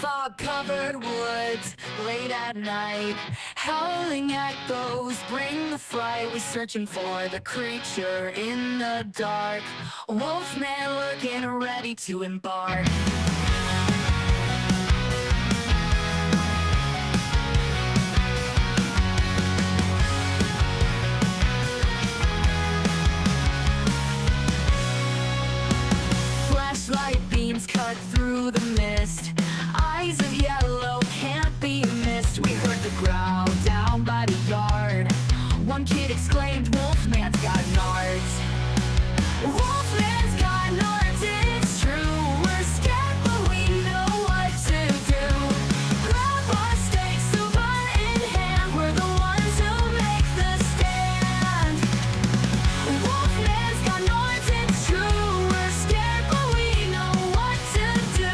Fog-covered woods, late at night. Howling echoes bring the fright. We're searching for the creature in the dark. Wolfman looking ready to embark. Flashlight beams cut through the mist. Eyes of yellow can't be missed. We heard the growl down by the yard. One kid exclaimed, Wolfman's got nards. Wolfman's got nards, it's true. We're scared but we know what to do. Grab our stakes, silver in hand. We're the ones who make the stand. Wolfman's got nards, it's true. We're scared but we know what to do.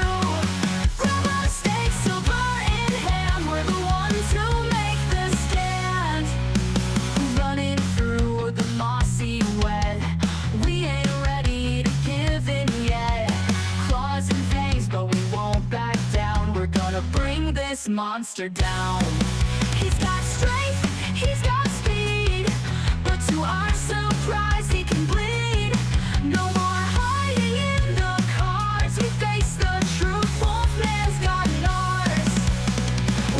Grab our stakes, silver in hand. We're the ones who make the stand. Running through the mossy wet, we ain't ready to give in yet. Claws and fangs, but we won't back down. We're gonna bring this monster down. He's got strength, he's got speed, but to our surprise he can bleed. No more hiding in the cards, we face the truth. Wolfman's got nards.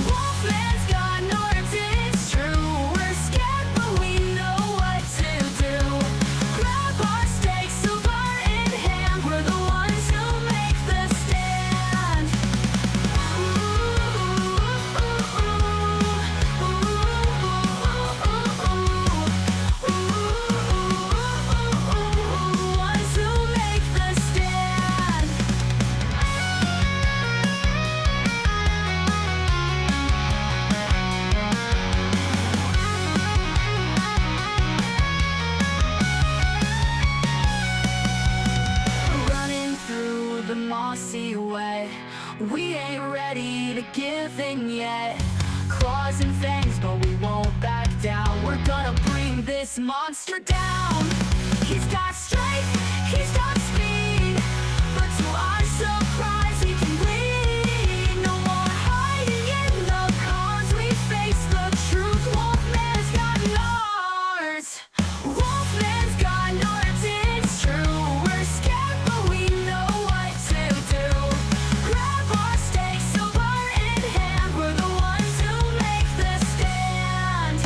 Wolfman's got nards, it's true. We're scared but we know what to do. Grab our stakes, silver in hand. We're the ones who make the stand. Ones who make the stand. Running through the mossy wet, we ain't ready to give in yet. Claws and fangs, but we won't back down. We're gonna bring this monster down. He's got strength, he's got speed, but to our surprise he can bleed. No more hiding in the cards, we face the truth. Wolfman's got nards. Wolfman's got nards, it's true. We're scared but we know what to do. Grab our stakes, silver in hand. We're the ones who make the stand.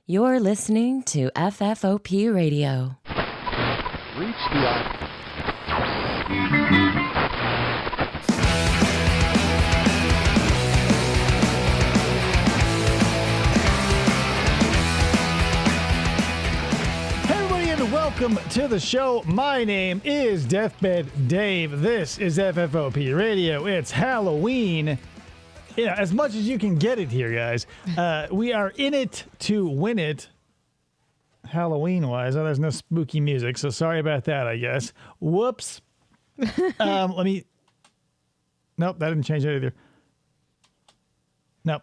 You're listening to FFOP Radio. Reach the Hey everybody, and welcome to the show. My name is Deathbed Dave. This is FFOP Radio. It's Halloween. Yeah, as much as you can get it here, guys. We are in it to win it. Halloween-wise, there's no spooky music, so sorry about that, I guess. Whoops. Let me... Nope, that didn't change it either. Nope,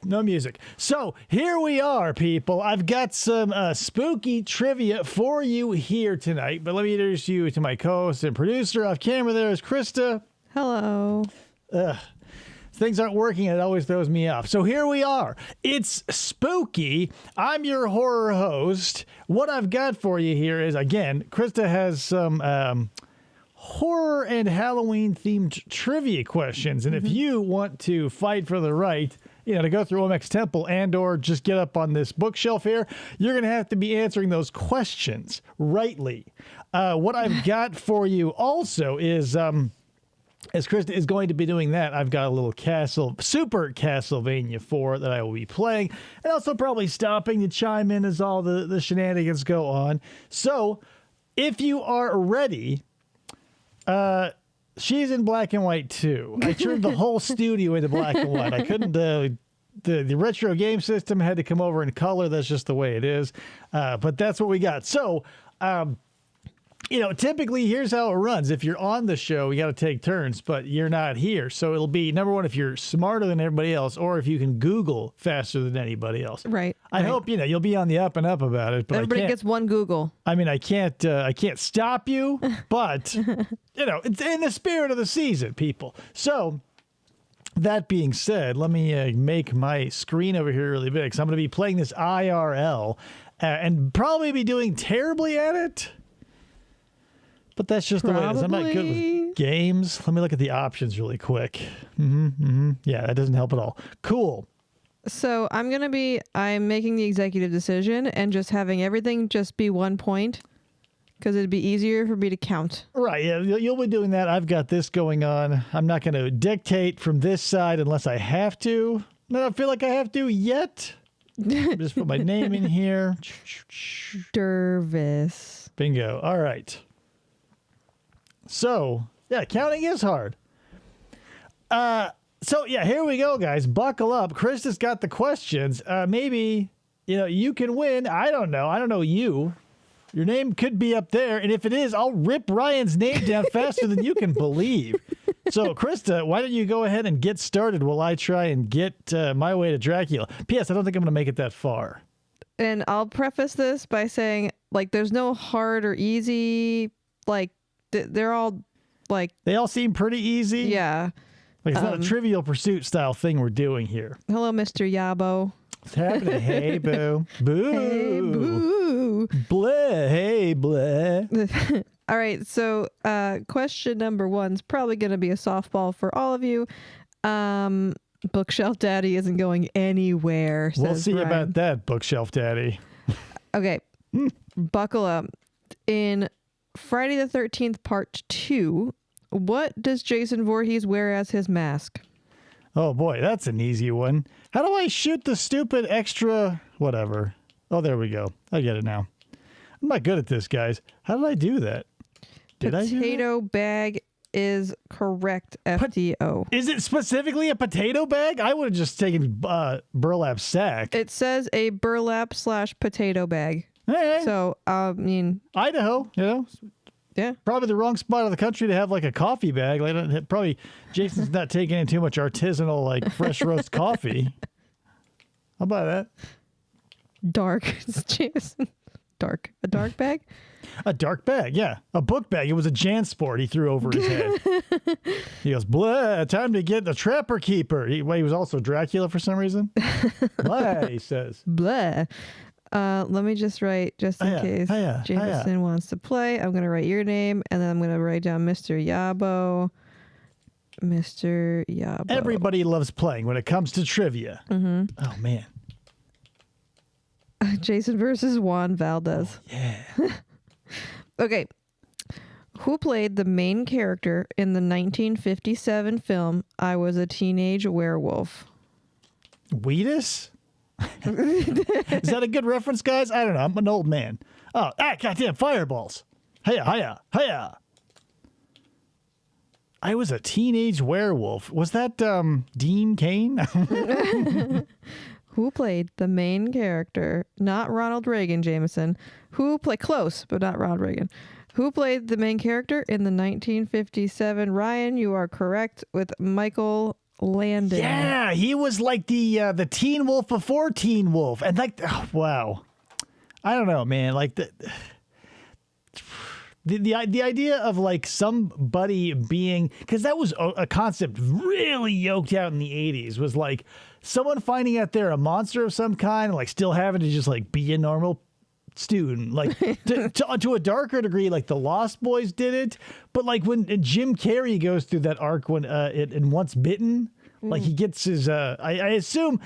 no music. So, here we are, people. I've got some spooky trivia for you here tonight, but let me introduce you to my co-host and producer. Off camera there is Krista. Hello. Things aren't working and it always throws me off. So here we are. It's spooky. I'm your horror host. What I've got for you here is, again, Krista has some horror and Halloween themed trivia questions. And if you want to fight for the right, to go through Olmec's Temple and or just get up on this bookshelf here, you're going to have to be answering those questions rightly. What I've got for you also is... as Krista is going to be doing that, I've got a little Super Castlevania 4 that I will be playing, and also probably stopping to chime in as all the shenanigans go on. So, if you are ready, she's in black and white too. I turned the whole studio into black and white. I couldn't. The retro game system had to come over in color. That's just the way it is. But that's what we got. So. Typically, here's how it runs. If you're on the show, you got to take turns, but you're not here. So it'll be, number one, if you're smarter than everybody else, or if you can Google faster than anybody else. Right. I hope, you'll be on the up and up about it. But everybody gets one Google. I mean, I can't stop you, but, it's in the spirit of the season, people. So that being said, let me make my screen over here really big. So I'm going to be playing this IRL and probably be doing terribly at it. But that's just the way it is. I'm not good with games. Let me look at the options really quick. Yeah, that doesn't help at all. Cool. So I'm making the executive decision and just having everything just be 1 point because it'd be easier for me to count. Right. Yeah, you'll be doing that. I've got this going on. I'm not going to dictate from this side unless I have to. I don't feel like I have to yet. Just put my name in here. Dervis. Bingo. All right. So, yeah, counting is hard. Here we go, guys. Buckle up. Krista's got the questions. Maybe, you can win. I don't know. I don't know you. Your name could be up there, and if it is, I'll rip Ryan's name down faster than you can believe. So, Krista, why don't you go ahead and get started while I try and get my way to Dracula. P.S. I don't think I'm going to make it that far. And I'll preface this by saying, there's no hard or easy, they're all they all seem pretty easy. Yeah. It's not a Trivial Pursuit style thing we're doing here. Hello, Mr. Yabo. What's happening? Hey, boo. Boo. Hey, boo. Blah. Hey, blah. All right. So question number 1's probably going to be a softball for all of you. Bookshelf Daddy isn't going anywhere. We'll see Brian. about that, Bookshelf Daddy. Okay. Buckle up. In Friday the 13th, Part 2, what does Jason Voorhees wear as his mask? Oh, boy, that's an easy one. How do I shoot the stupid extra whatever? Oh, there we go. I get it now. I'm not good at this, guys. How did I do that? Potato bag is correct, FDO. Is it specifically a potato bag? I would have just taken burlap sack. It says a burlap/potato bag. Hey. So, Idaho, yeah. Probably the wrong spot of the country to have a coffee bag. Probably Jason's not taking in too much artisanal, fresh roast coffee. I'll buy that. Dark. Jameson. Dark. A dark bag? A dark bag, yeah. A book bag. It was a JanSport he threw over his head. He goes, blah, time to get the Trapper Keeper. He was also Dracula for some reason. Blah, he says. Blah. Let me just write, just in case Jameson wants to play. I'm going to write your name, and then I'm going to write down Mr. Yabo. Mr. Yabo. Everybody loves playing when it comes to trivia. Mm-hmm. Oh, man. Jason versus Juan Valdez. Oh, yeah. Okay. Who played the main character in the 1957 film I Was a Teenage Werewolf? Wheatus? Is that a good reference, guys? I don't know. I'm an old man. Oh, goddamn fireballs. Hiya, hiya, hiya. I Was a Teenage Werewolf. Was that Dean Cain? Who played the main character? Not Ronald Reagan, Jameson. Who played close, but not Ronald Reagan. Who played the main character in the 1957? Ryan, you are correct with Michael Landon. Yeah, he was like the Teen Wolf before Teen Wolf, and wow. I don't know, man. The idea of like somebody being, because that was a concept really yoked out in the 80s, was like someone finding out they're a monster of some kind and like still having to just like be a normal student, like to a darker degree, like the Lost Boys did it. But like when Jim Carrey goes through that arc when in Once Bitten, like he gets his I assume,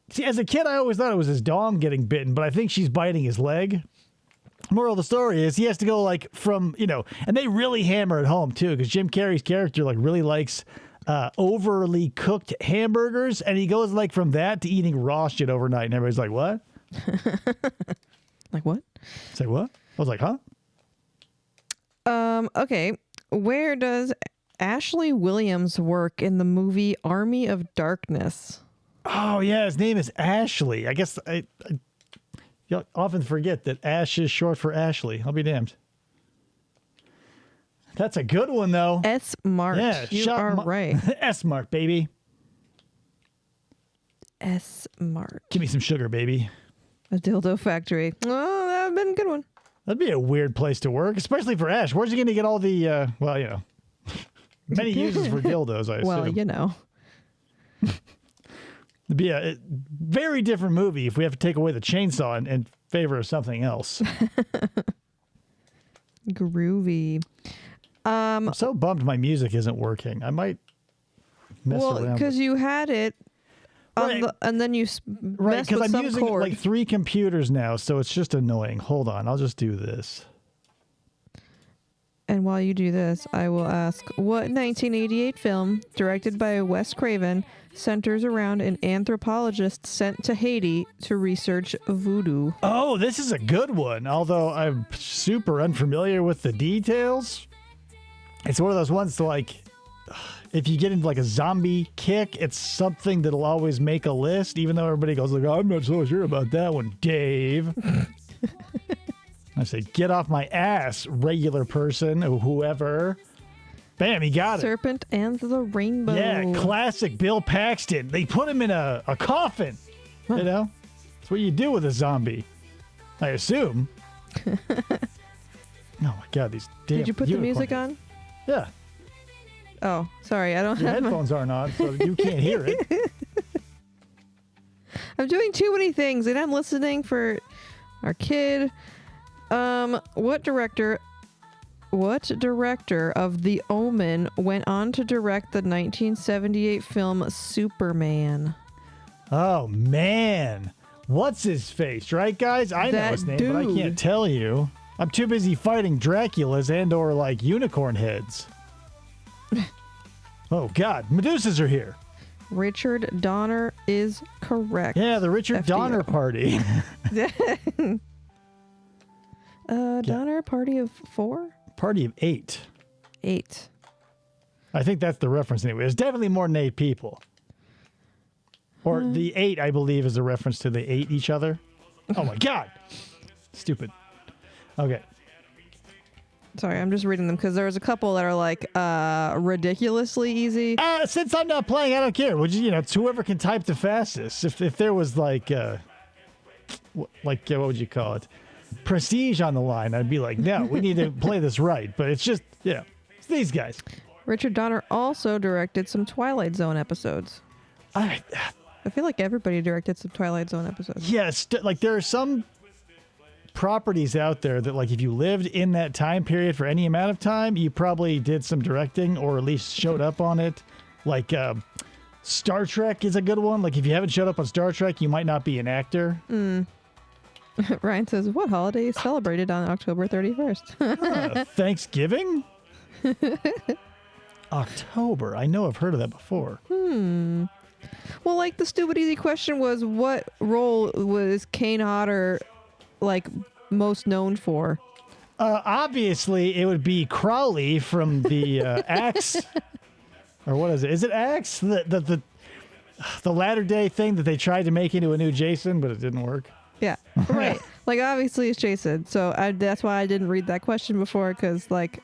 see, as a kid I always thought it was his dong getting bitten, but I think she's biting his leg. Moral of the story is he has to go like from, and they really hammer it home too, because Jim Carrey's character like really likes overly cooked hamburgers, and he goes like from that to eating raw shit overnight, and everybody's like, what? Like what? Say what? I was like, huh? Okay. Where does Ashley Williams work in the movie Army of Darkness? Oh yeah, his name is Ashley. I guess you often forget that Ash is short for Ashley. I'll be damned. That's a good one though. S-Mart. Yeah, you are right. S-Mart, baby. S-Mart. Give me some sugar, baby. A dildo factory. Oh, that would have been a good one. That'd be a weird place to work, especially for Ash. Where's he going to get all the, many uses for dildos, I assume. Well, It'd be a very different movie if we have to take away the chainsaw in favor of something else. Groovy. I'm so bummed my music isn't working. I might mess around. Well, because you had it, Right. and then you Right, messed because with I'm some using chord. like 3 computers now, so it's just annoying. Hold on, I'll just do this. And while you do this, I will ask, what 1988 film, directed by Wes Craven, centers around an anthropologist sent to Haiti to research voodoo? Oh, this is a good one, although I'm super unfamiliar with the details. It's one of those ones to like, if you get into like a zombie kick, it's something that'll always make a list, even though everybody goes like, oh, I'm not so sure about that one, Dave. I say, get off my ass, regular person, or whoever. Bam, he got it. Serpent and the Rainbow. Yeah, classic Bill Paxton. They put him in a coffin. Huh. You know? That's what you do with a zombie. I assume. Oh my God, these damn Did you put the unicorns. music on? Yeah. Oh, sorry, I don't Your have my... headphones aren't on, so you can't hear it. I'm doing too many things, and I'm listening for our kid. What director of The Omen went on to direct the 1978 film Superman? Oh, man. What's his face, right, guys? I know That his name, but I dude. can't tell you. I'm too busy fighting Draculas and or, like, unicorn heads. Oh, God. Medusas are here. Richard Donner is correct. Yeah, the Richard FDO. Donner Party. Donner Party of 4? Party of 8. 8. I think that's the reference anyway. There's definitely more than 8 people. Or the 8, I believe, is a reference to the 8 each other. Oh, my God. Stupid. Okay. Sorry, I'm just reading them because there's a couple that are like ridiculously easy. Since I'm not playing, I don't care. Would you, it's whoever can type the fastest. If there was like what would you call it? Prestige on the line, I'd be like, no, we need to play this right. But it's just, it's these guys. Richard Donner also directed some Twilight Zone episodes. I feel like everybody directed some Twilight Zone episodes. Yes, like there are some properties out there that like if you lived in that time period for any amount of time, you probably did some directing or at least showed up on it. Like Star Trek is a good one. Like if you haven't showed up on Star Trek, you might not be an actor. Ryan says, what holiday is celebrated on October 31st? Thanksgiving? October. I know I've heard of that before. Well, like the stupid easy question was, what role was Kane Hodder like most known for? Obviously, it would be Crowley from the Axe. Or what is it? Is it Axe? The latter-day thing that they tried to make into a new Jason, but it didn't work. Yeah, right. Like obviously it's Jason, so that's why I didn't read that question before because like.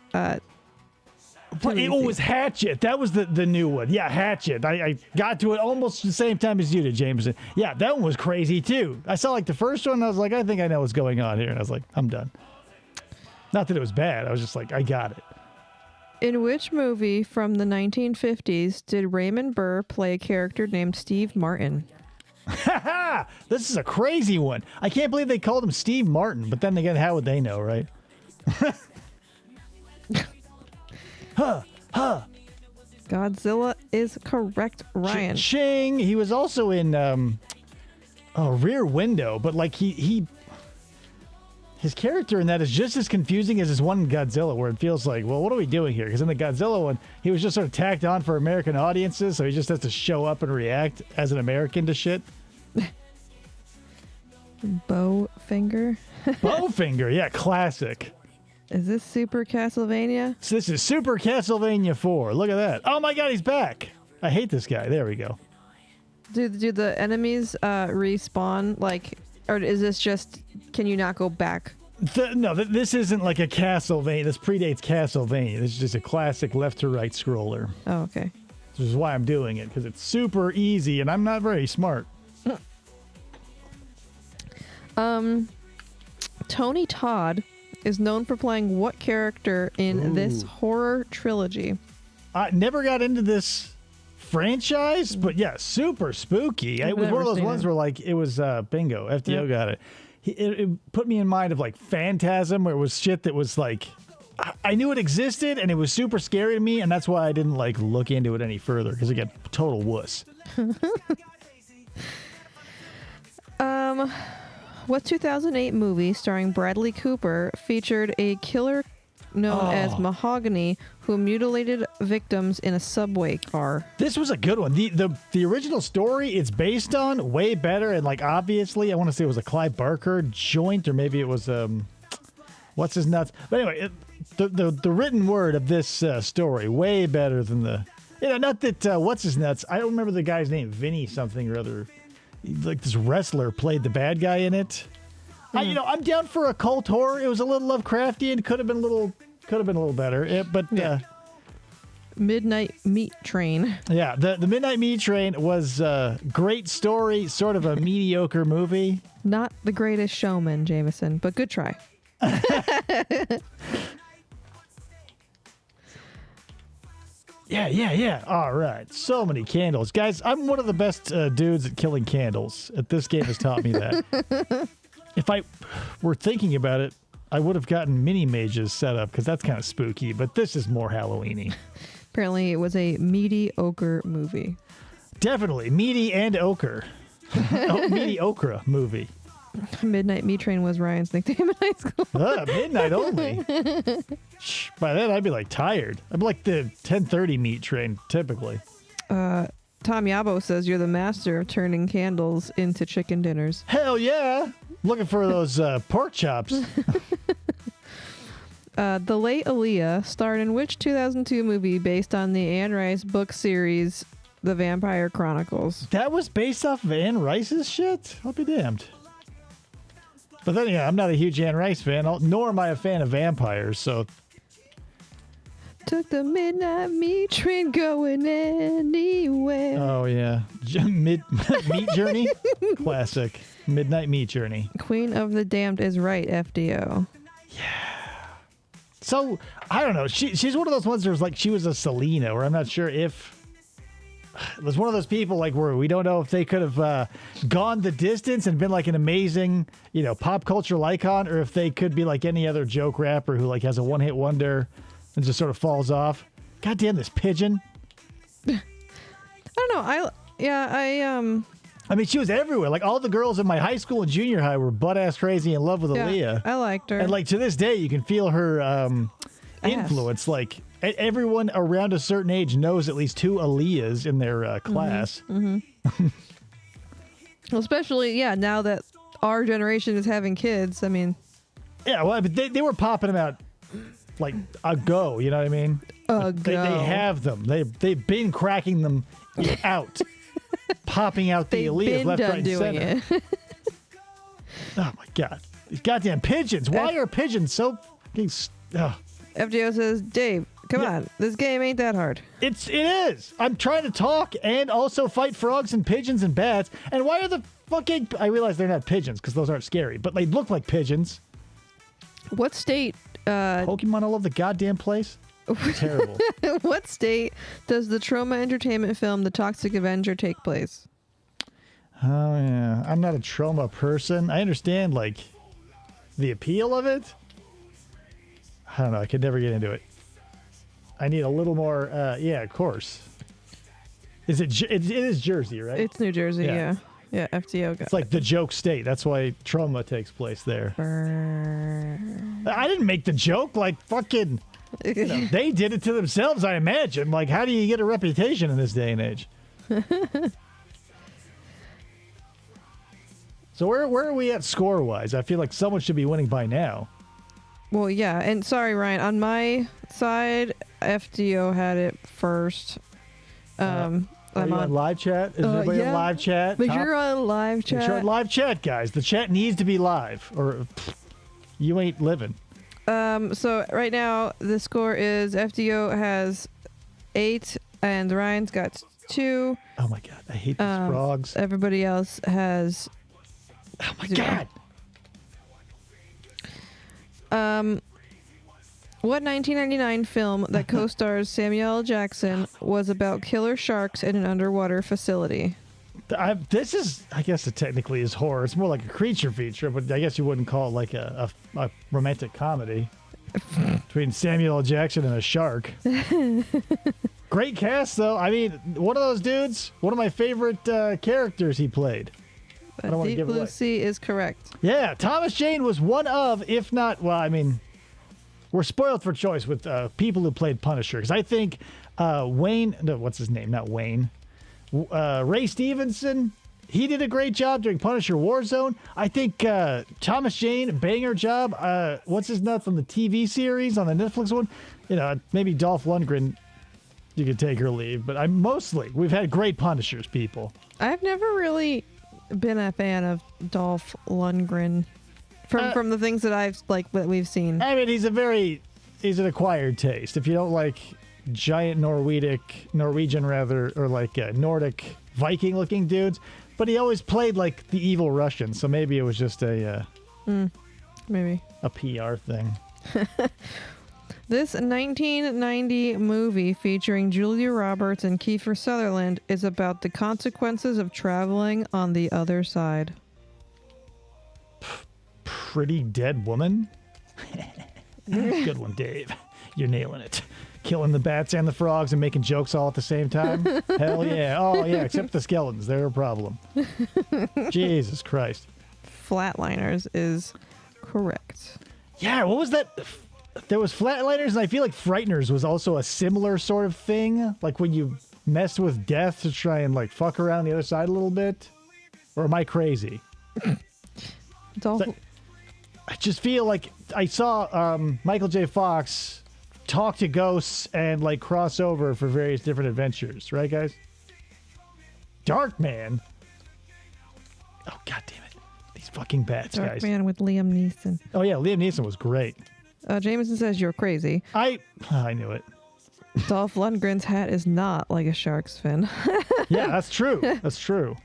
But it was Hatchet. That was the new one. Yeah, Hatchet. I got to it almost the same time as you did, Jameson. Yeah, that one was crazy too. I saw like the first one, and I was like, I think I know what's going on here, and I was like, I'm done. Not that it was bad. I was just like, I got it. In which movie from the 1950s did Raymond Burr play a character named Steve Martin? Ha! This is a crazy one. I can't believe they called him Steve Martin, but then again, how would they know, right? Godzilla is correct, Ryan. Ching. He was also in Rear Window, but like his character in that is just as confusing as his one in Godzilla, where it feels like, well, what are we doing here? Because in the Godzilla one, he was just sort of tacked on for American audiences, so he just has to show up and react as an American to shit. Bowfinger. Bowfinger, yeah, classic. Is this Super Castlevania? So this is Super Castlevania 4. Look at that. Oh my god, he's back. I hate this guy. There we go. Do the enemies respawn, like, or is this just, can you not go back? This isn't like a Castlevania. This predates Castlevania. This is just a classic left to right scroller. Oh, okay. Which is why I'm doing it, because it's super easy and I'm not very smart. Tony Todd is known for playing what character in this horror trilogy? I never got into this franchise, but yeah, super spooky. It was one of those ones where like it was bingo. FDO got it. It put me in mind of like Phantasm, where it was shit that was like I knew it existed and it was super scary to me, and that's why I didn't like look into it any further, because it got total wuss. What 2008 movie starring Bradley Cooper featured a killer known as Mahogany who mutilated victims in a subway car? This was a good one. The original story it's based on way better, and like obviously I want to say it was a Clive Barker joint, or maybe it was what's his nuts. But anyway, the written word of this story way better than the not that what's his nuts. I don't remember the guy's name, Vinny something or other. Like this wrestler played the bad guy in it. I'm down for a cult horror. It was a little Lovecraftian. Could have been a little better. Midnight Meat Train. Yeah, the Midnight Meat Train was a great story, sort of a mediocre movie. Not The Greatest Showman, Jameson, but good try. Yeah. All right. So many candles. Guys, I'm one of the best dudes at killing candles. This game has taught me that. If I were thinking about it, I would have gotten mini mages set up, because that's kind of spooky, but this is more Halloween-y. Apparently it was a mediocre movie. Definitely. Meaty and ochre. Mediocre movie. Midnight Meat Train was Ryan's nickname in high school. Midnight only. By then, I'd be like tired. I'm like the 10:30 meat train, typically. Tom Yabo says you're the master of turning candles into chicken dinners. Hell yeah. Looking for those pork chops. The late Aaliyah starred in which 2002 movie based on the Anne Rice book series, The Vampire Chronicles? That was based off of Anne Rice's shit? I'll be damned. But then, I'm not a huge Anne Rice fan, nor am I a fan of vampires, so... Took the midnight meat train going anywhere. Oh, yeah. Meat Journey? Classic. Midnight Meat Journey. Queen of the Damned is right, FDO. Yeah. So, I don't know. She's one of those ones where it's like she was a Selena, or I'm not sure if... It was one of those people like where we don't know if they could have gone the distance and been like an amazing, pop culture icon, or if they could be like any other joke rapper who like has a one-hit wonder and just sort of falls off. God damn this pigeon. I don't know. I mean, she was everywhere. Like all the girls in my high school and junior high were butt-ass crazy in love with Aaliyah. I liked her. And like to this day, you can feel her influence. Like everyone around a certain age knows at least two Aaliyahs in their class. Mm-hmm. Well, especially, now that our generation is having kids. I mean, yeah, well, but they were popping them out like a go. You know what I mean? They have them. They've been cracking them out, popping out the Aaliyahs left, right, and center. It. Oh my god, these goddamn pigeons! Why are pigeons so? FGO says, Dave, come on, this game ain't that hard. It is. I'm trying to talk and also fight frogs and pigeons and bats. And why are the fucking... I realize they're not pigeons because those aren't scary, but they look like pigeons. What state Pokemon all over the goddamn place? Terrible. What state does the Troma Entertainment film The Toxic Avenger take place? Oh, yeah. I'm not a trauma person. I understand, like, the appeal of it. I don't know. I could never get into it. I need a little more, yeah, of course. Is it is Jersey, right? It's New Jersey, Yeah. yeah. Yeah, FTO got It's like the joke state. That's why trauma takes place there. I didn't make the joke. Like, fucking, you know, they did it to themselves, I imagine. Like, how do you get a reputation in this day and age? So where are we at score-wise? I feel like someone should be winning by now. Well, yeah, and sorry, Ryan. On my side, FDO had it first. Are I'm you on live chat? Is everybody yeah, on live chat? But you're on live chat. You're on live chat, guys. The chat needs to be live, or you ain't living. So right now the score is FDO has 8 and Ryan's got 2. Oh my god, I hate these frogs. Everybody else has Oh my 0. god. What 1999 film that co-stars Samuel L. Jackson was about killer sharks in an underwater facility? This is, I guess it technically is horror. It's more like a creature feature, but I guess you wouldn't call it like a romantic comedy between Samuel L. Jackson and a shark. Great cast, though. I mean, one of those dudes, one of my favorite characters he played. I don't want to Deep give it Blue away. Sea is correct. Yeah, Thomas Jane was one of, if not, well, I mean, we're spoiled for choice with people who played Punisher. Because I think Wayne, no, what's his name? Not Wayne. Ray Stevenson, he did a great job during Punisher Warzone. I think Thomas Jane, banger job. What's his nut from the TV series on the Netflix one? You know, maybe Dolph Lundgren, you could take or leave. But we've had great Punishers, people. I've never really been a fan of Dolph Lundgren from the things that that we've seen. I mean, he's an acquired taste. If you don't like giant Norwegian rather, or like Nordic Viking looking dudes, but he always played like the evil Russian, so maybe it was just Maybe. a PR thing. This 1990 movie featuring Julia Roberts and Kiefer Sutherland is about the consequences of traveling on the other side. Pretty Dead Woman. Good one, Dave. You're nailing it. Killing the bats and the frogs and making jokes all at the same time. Hell yeah. Oh yeah, except the skeletons. They're a problem. Jesus Christ. Flatliners is correct. Yeah, what was that? There was Flatliners, and I feel like Frighteners was also a similar sort of thing. Like when you mess with death to try and like fuck around the other side a little bit. Or am I crazy? It's all I just feel like I saw Michael J. Fox talk to ghosts and like cross over for various different adventures, right, guys? Darkman. Oh god damn it! These fucking bats, guys. Darkman with Liam Neeson. Oh yeah, Liam Neeson was great. Jameson says you're crazy. I knew it. Dolph Lundgren's hat is not like a shark's fin. Yeah, that's true. That's true.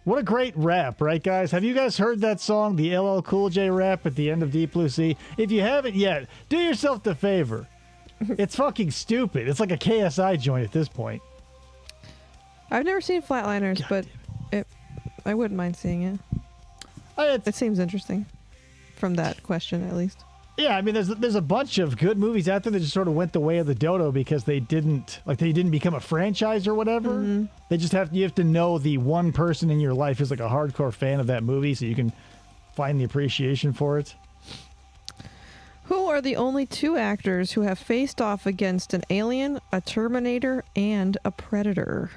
What a great rap, right, guys? Have you guys heard that song, the LL Cool J rap at the end of Deep Blue Sea? If you haven't yet, do yourself the favor. It's fucking stupid. It's like a KSI joint at this point. I've never seen Flatliners, God but I wouldn't mind seeing it. It's It seems interesting, from that question at least. Yeah, I mean, there's a bunch of good movies out there that just sort of went the way of the dodo because they didn't become a franchise or whatever. Mm-hmm. They just you have to know the one person in your life who's like a hardcore fan of that movie, so you can find the appreciation for it. Who are the only 2 actors who have faced off against an alien, a Terminator, and a Predator?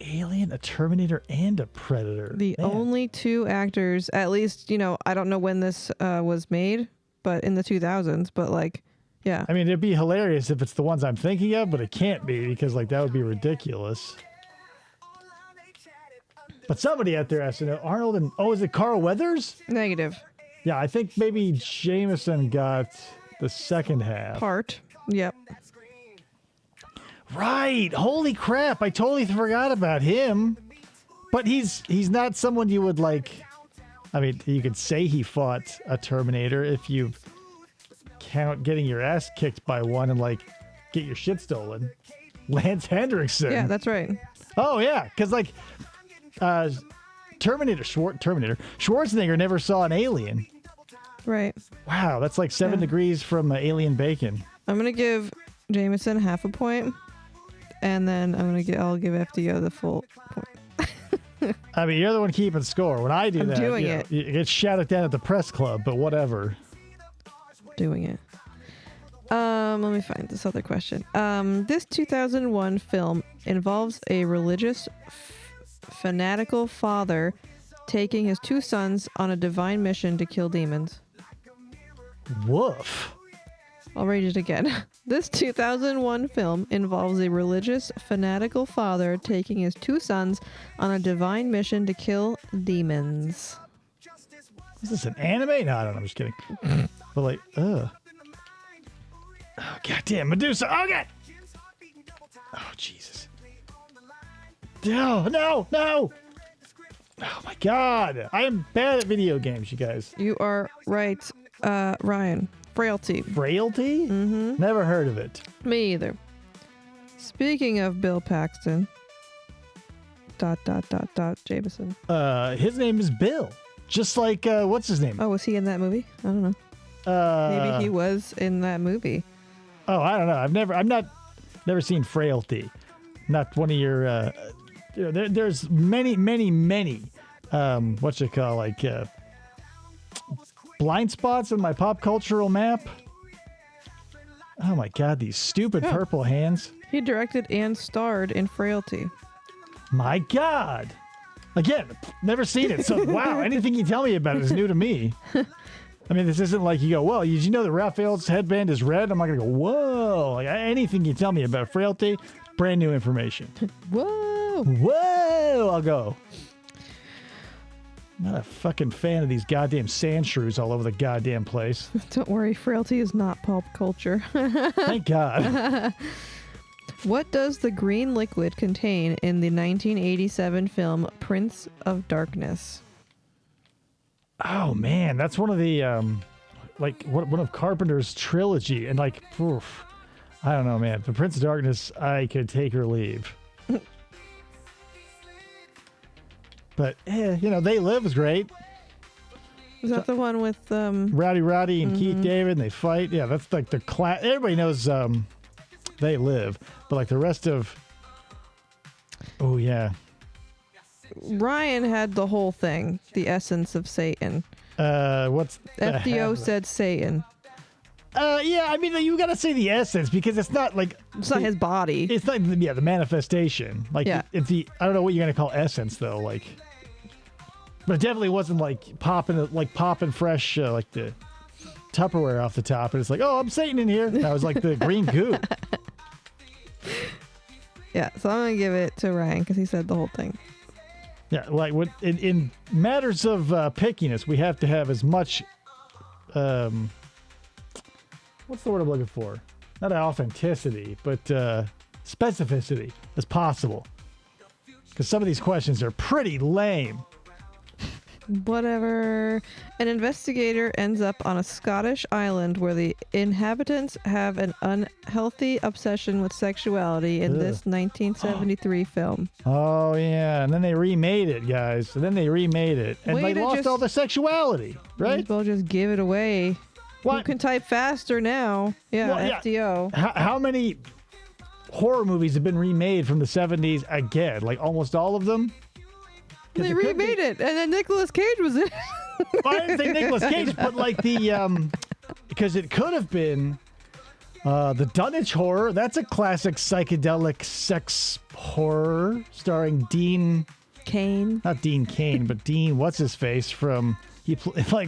Alien, a Terminator, and a Predator. The Man. only 2 actors, at least, I don't know when this was made, but in the 2000s, but like, yeah. I mean, it'd be hilarious if it's the ones I'm thinking of, but it can't be because like that would be ridiculous. But somebody out there has to know. Arnold and is it Carl Weathers? Negative. Yeah, I think maybe Jameson got the second half. Part. Yep. Right. Holy crap. I totally forgot about him. But he's not someone you would like I mean, you could say he fought a Terminator if you count getting your ass kicked by one and like get your shit stolen. Lance Hendrickson. Yeah, that's right. Oh yeah, because like Schwarzenegger never saw an alien. Right. Wow, that's like 7 degrees from alien bacon. I'm gonna give Jameson half a point, and then I'll give FDO the full point. I mean, you're the one keeping score. When I do I'm that, doing you know, it. it gets shouted down at the press club, but whatever. Doing it. Let me find this other question. This 2001 film involves a religious fanatical father taking his 2 sons on a divine mission to kill demons. Woof. I'll read it again. This 2001 film involves a religious fanatical father taking his 2 sons on a divine mission to kill demons. Is this an anime? No, I don't know. I'm just kidding. But like, ugh. Oh, goddamn Medusa. Oh, God. Oh, Jesus. No. Oh, my God. I am bad at video games, you guys. You are right, Ryan. Frailty. Frailty? Mm-hmm. Never heard of it. Me either. Speaking of Bill Paxton. ... Jameson. His name is Bill. Just like, what's his name? Oh, was he in that movie? I don't know. Maybe he was in that movie. Oh, I don't know. I've never seen Frailty. Not one of your, there's many, blind spots in my pop cultural map. Oh my God, these stupid purple hands. He directed and starred in Frailty. My God. Again, never seen it. So, wow, anything you tell me about it is new to me. I mean, this isn't like you go, well, did you know that Raphael's headband is red? I'm not going to go, whoa. Like, anything you tell me about Frailty, brand new information. Whoa, I'll go. I'm not a fucking fan of these goddamn sand shrews all over the goddamn place. Don't worry, Frailty is not pulp culture. Thank God. What does the green liquid contain in the 1987 film Prince of Darkness? Oh man, that's one of the one of Carpenter's trilogy, and like, oof, I don't know, man. The Prince of Darkness, I could take or leave. But They Live was great. Is that the one with Rowdy and Keith David, and they fight? Yeah, that's like the class. Everybody knows They Live, but like the rest of, oh yeah. Ryan had the whole thing, the essence of Satan. What's FDO said Satan. Yeah, I mean, you gotta say the essence because it's not like it's not his body. It's not, the manifestation. Like, it's the, I don't know what you're gonna call essence though. Like, but it definitely wasn't like popping fresh, like the Tupperware off the top, and it's like, oh, I'm Satan in here. That was like the green goo. Yeah, so I'm gonna give it to Ryan because he said the whole thing. Yeah, like in matters of pickiness, we have to have as much, what's the word I'm looking for? Not authenticity, but specificity as possible. Because some of these questions are pretty lame. Whatever. An investigator ends up on a Scottish island where the inhabitants have an unhealthy obsession with sexuality in this 1973 film. Oh, yeah. And then they remade it, guys. And then they remade it. And they lost all the sexuality, right? People just give it away. What? You can type faster now. Yeah, well, FDO. How many horror movies have been remade from the 70s again? Like almost all of them? They remade it, and then Nicolas Cage was in it. Well, I didn't say Nicolas Cage, but like the, because it could have been the Dunwich Horror. That's a classic psychedelic sex horror starring Dean Cain. Not Dean Cain, but Dean, what's his face from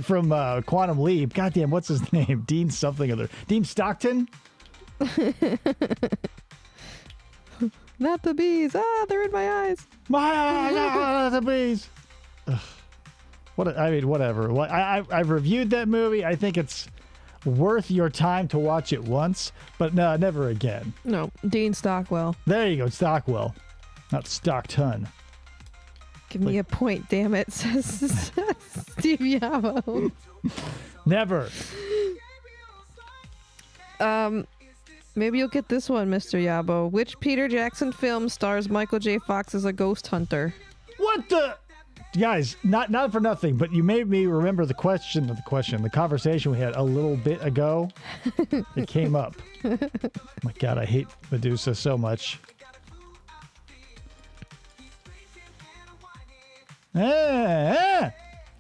from Quantum Leap. Goddamn, what's his name? Dean something other. Dean Stockton? Not the bees. Ah, they're in my eyes. My eyes, not the bees. Ugh. Whatever. Well, I've reviewed that movie. I think it's worth your time to watch it once, but no, never again. No, Dean Stockwell. There you go, Stockwell, not Stockton. Give me a point, damn it, says Steve Yabo. Never. Maybe you'll get this one, Mr. Yabo. Which Peter Jackson film stars Michael J. Fox as a ghost hunter? What the? Guys, not for nothing, but you made me remember the conversation we had a little bit ago. It came up. My God, I hate Medusa so much. Oh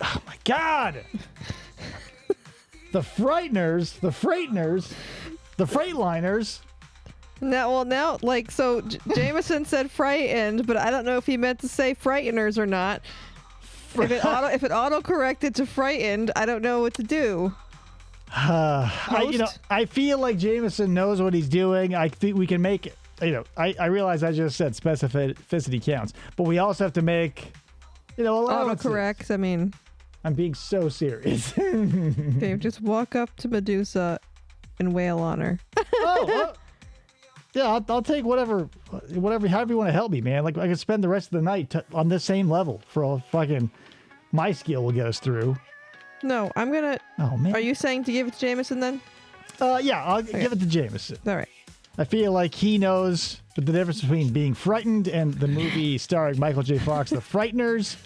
my God. The Frighteners, the Freightners, the Freightliners. Now, like, so Jameson said frightened, but I don't know if he meant to say frighteners or not. If it auto-corrected to frightened, I don't know what to do. I feel like Jameson knows what he's doing. I think we can make it. I realize I just said specificity counts, but we also have to make, allowances. Autocorrect. I mean, I'm being so serious. Dave, just walk up to Medusa and wail on her. Yeah, I'll take whatever, however you want to help me, man. Like, I could spend the rest of the night on this same level for all fucking my skill will get us through. No, I'm gonna. Oh man. Are you saying to give it to Jameson then? Yeah, I'll give it to Jameson. All right. I feel like he knows the difference between being frightened and the movie starring Michael J. Fox, The Frighteners.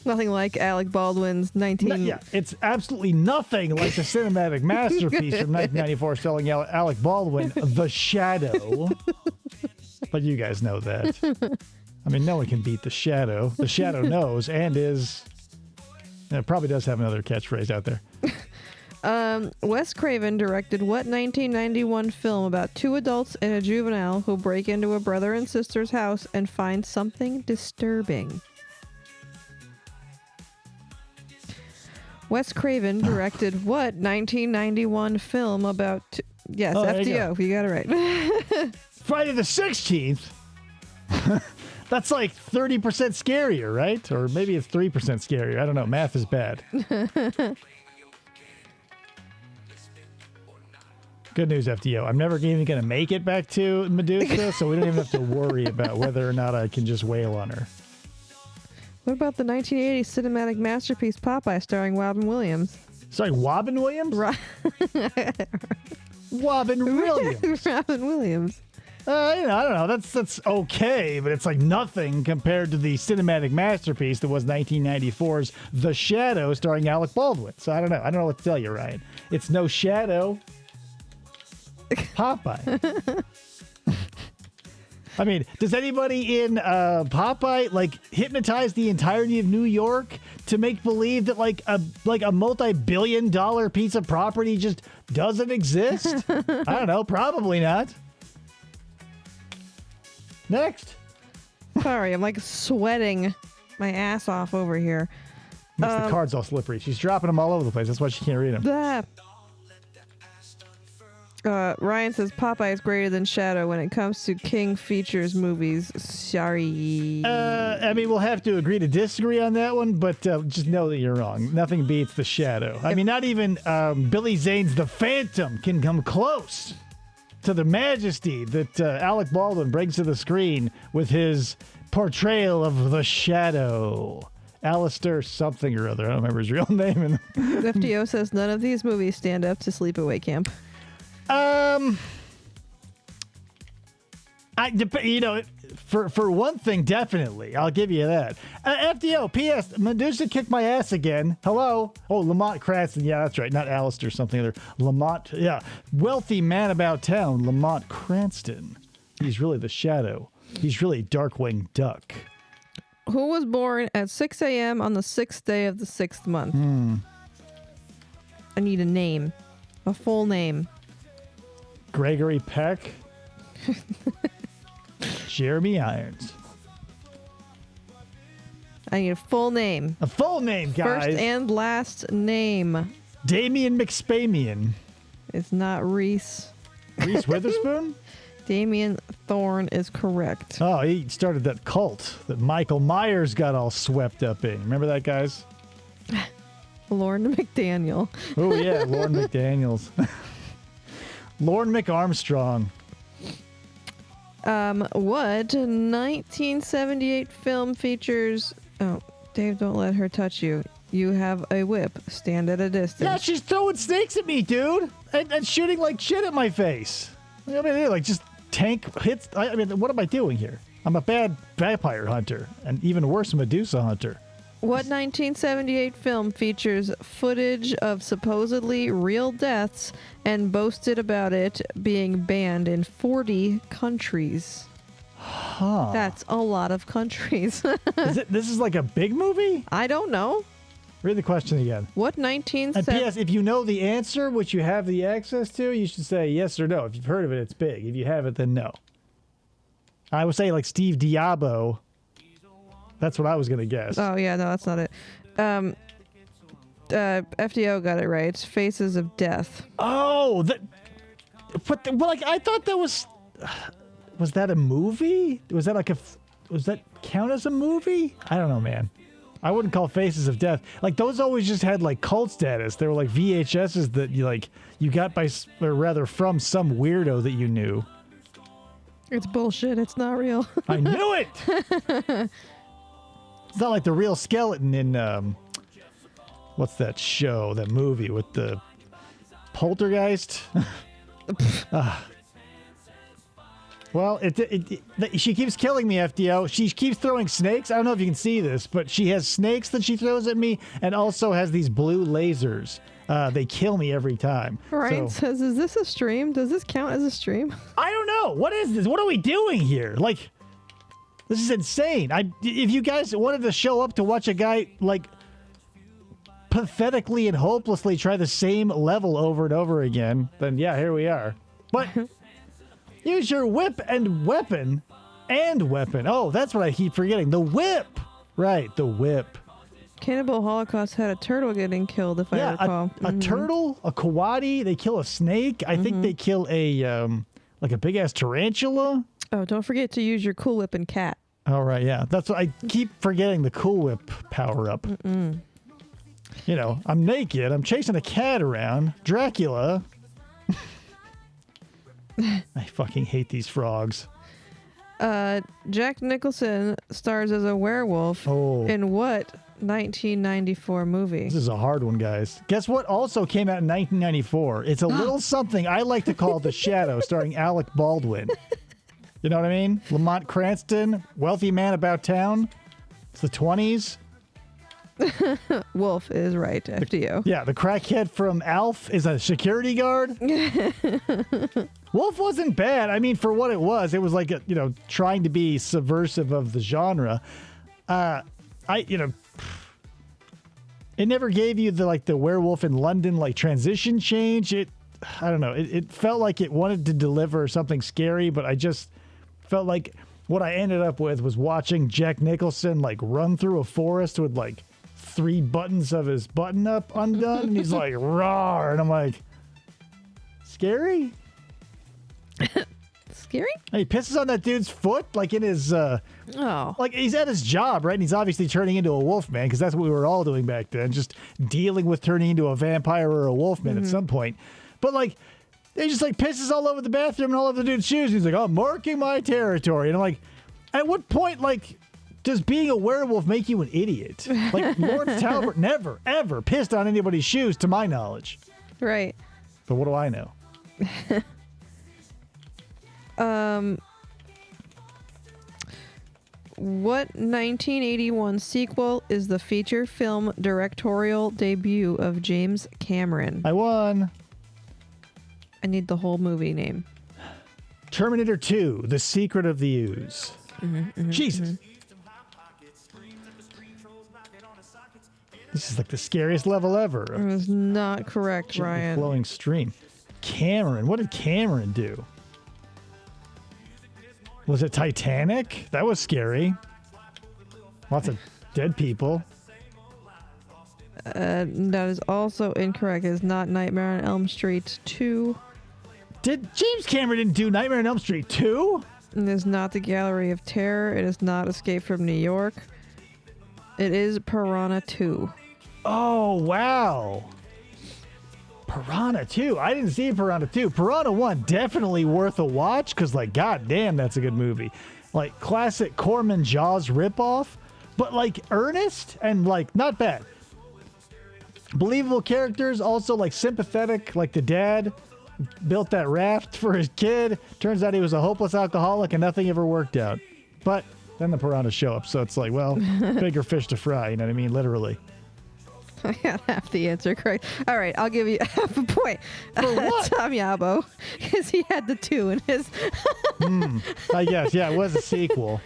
Nothing like Alec Baldwin's 19. Yeah, it's absolutely nothing like the cinematic masterpiece from 1994 starring Alec Baldwin, The Shadow. But you guys know that. I mean, no one can beat The Shadow. The Shadow knows and is... It probably does have another catchphrase out there. Wes Craven directed what 1991 film about two adults and a juvenile who break into a brother and sister's house and find something disturbing? Wes Craven directed what 1991 film about... Yes, FDO. You got it right. Friday the 16th? That's like 30% scarier, right? Or maybe it's 3% scarier. I don't know. Math is bad. Good news, FDO. I'm never even going to make it back to Medusa, so we don't even have to worry about whether or not I can just wail on her. What about the 1980 cinematic masterpiece Popeye starring Robin Williams? Sorry, Robin Williams? Robin Williams. Robin Williams. I don't know. That's okay, but it's like nothing compared to the cinematic masterpiece that was 1994's The Shadow starring Alec Baldwin. So I don't know. I don't know what to tell you, Ryan. It's no shadow. Popeye. I mean, does anybody in Popeye like hypnotize the entirety of New York to make believe that like a multi-billion-dollar piece of property just doesn't exist? I don't know. Probably not. Next. Sorry, I'm like sweating my ass off over here. Makes the cards all slippery. She's dropping them all over the place. That's why she can't read them. Blah. Ryan says Popeye is greater than Shadow when it comes to King Features movies. Sorry. I mean, we'll have to agree to disagree on that one, but just know that you're wrong. Nothing beats The Shadow. I mean, not even Billy Zane's The Phantom can come close to the majesty that Alec Baldwin brings to the screen with his portrayal of The Shadow. Alistair something or other. I don't remember his real name. FDO says none of these movies stand up to Sleepaway Camp. For one thing, definitely. I'll give you that. FDO, P.S. Medusa kicked my ass again. Hello? Oh, Lamont Cranston. Yeah, that's right. Not Alistair, something other. Lamont, yeah. Wealthy man about town, Lamont Cranston. He's really the Shadow. He's really Darkwing Duck. Who was born at 6 a.m. on the 6th day of the 6th month? I need a name. A full name. Gregory Peck. Jeremy Irons. I need a full name. A full name, guys. First and last name. Damien McSpamian. It's not Reese. Reese Witherspoon? Damien Thorne is correct. Oh, he started that cult that Michael Myers got all swept up in. Remember that, guys? Lorne McDaniel. Oh, yeah, Lorne McDaniels. Lorne McArmstrong. What 1978 film features Oh, Dave, don't let her touch you. You have a whip. Stand at a distance. Yeah, she's throwing snakes at me, dude, and shooting like shit at my face. I mean, like just tank hits. I mean, what am I doing here? I'm a bad vampire hunter, and even worse, Medusa hunter. What 1978 film features footage of supposedly real deaths and boasted about it being banned in 40 countries? Huh. That's a lot of countries. This is like a big movie? I don't know. Read the question again. What And 1970? P.S. If you know the answer, which you have the access to, you should say yes or no. If you've heard of it, it's big. If you haven't, then no. I would say like Steve Diabo. That's what I was going to guess. Oh, yeah, no, that's not it. FDO got it right. It's Faces of Death. Oh, like I thought that was that a movie? Was that count as a movie? I don't know, man. I wouldn't call Faces of Death. Like those always just had like cult status. They were like VHSs that you got or rather from some weirdo that you knew. It's bullshit. It's not real. I knew it. It's not like the real skeleton in what's that show? That movie with the poltergeist. Well, she keeps killing me, FDO. She keeps throwing snakes. I don't know if you can see this, but she has snakes that she throws at me and also has these blue lasers. They kill me every time. Ryan So- says, is this a stream? Does this count as a stream? I don't know. What is this? What are we doing here? Like, this is insane. If you guys wanted to show up to watch a guy, like, pathetically and hopelessly try the same level over and over again, then yeah, here we are. But use your whip and weapon. Oh, that's what I keep forgetting. The whip. Right, the whip. Cannibal Holocaust had a turtle getting killed, if I recall. A turtle, a coati, they kill a snake. I think they kill a like a big ass tarantula. Oh, don't forget to use your Cool Whip and cat. All right, yeah. That's what I keep forgetting, the Cool Whip power up. You know, I'm naked. I'm chasing a cat around. Dracula. I fucking hate these frogs. Jack Nicholson stars as a werewolf Oh. in what 1994 movie? This is a hard one, guys. Guess what also came out in 1994? It's a little something I like to call The Shadow, starring Alec Baldwin. You know what I mean? Lamont Cranston, wealthy man about town. It's the 20s. Wolf is right, FDO. Yeah, the crackhead from Alf is a security guard. Wolf wasn't bad. I mean, for what it was like, trying to be subversive of the genre. It never gave you the Werewolf in London transition change. I don't know. It felt like it wanted to deliver something scary, but I just felt like what I ended up with was watching Jack Nicholson run through a forest with 3 buttons of his button up undone, and he's like, "Rawr," and I'm like, scary. Scary? And he pisses on that dude's foot, in his, Oh. he's at his job, right? And he's obviously turning into a wolf man, because that's what we were all doing back then, just dealing with turning into a vampire or a wolf man at some point. But, he just, pisses all over the bathroom and all over the dude's shoes. He's like, "I'm marking my territory." And I'm like, at what point, does being a werewolf make you an idiot? Lawrence Talbot never, ever pissed on anybody's shoes, to my knowledge. Right. But what do I know? What 1981 sequel is the feature film directorial debut of James Cameron? I won. I need the whole movie name. Terminator 2, The Secret of the Ooze. Jesus. This is the scariest level ever. It was not correct, Ryan. Flowing stream. Cameron. What did Cameron do? Was it Titanic? That was scary. Lots of dead people. That is also incorrect. It is not Nightmare on Elm Street 2. Did James Cameron didn't do Nightmare on Elm Street 2? It is not The Gallery of Terror. It is not Escape from New York. It is Piranha 2. Oh, wow. Piranha 2. I didn't see Piranha 2. Piranha 1, definitely worth a watch, because, goddamn, that's a good movie. Classic Corman Jaws ripoff. but like earnest and like not bad. Believable characters, also like sympathetic, like the dad built that raft for his kid. Turns out he was a hopeless alcoholic and nothing ever worked out. But then the piranhas show up, so it's like, well, bigger fish to fry, you know what I mean? Literally. I got half the answer correct. All right, I'll give you half a point. For what? Tom Yabo, because he had the 2 in his. I guess, yeah, it was a sequel.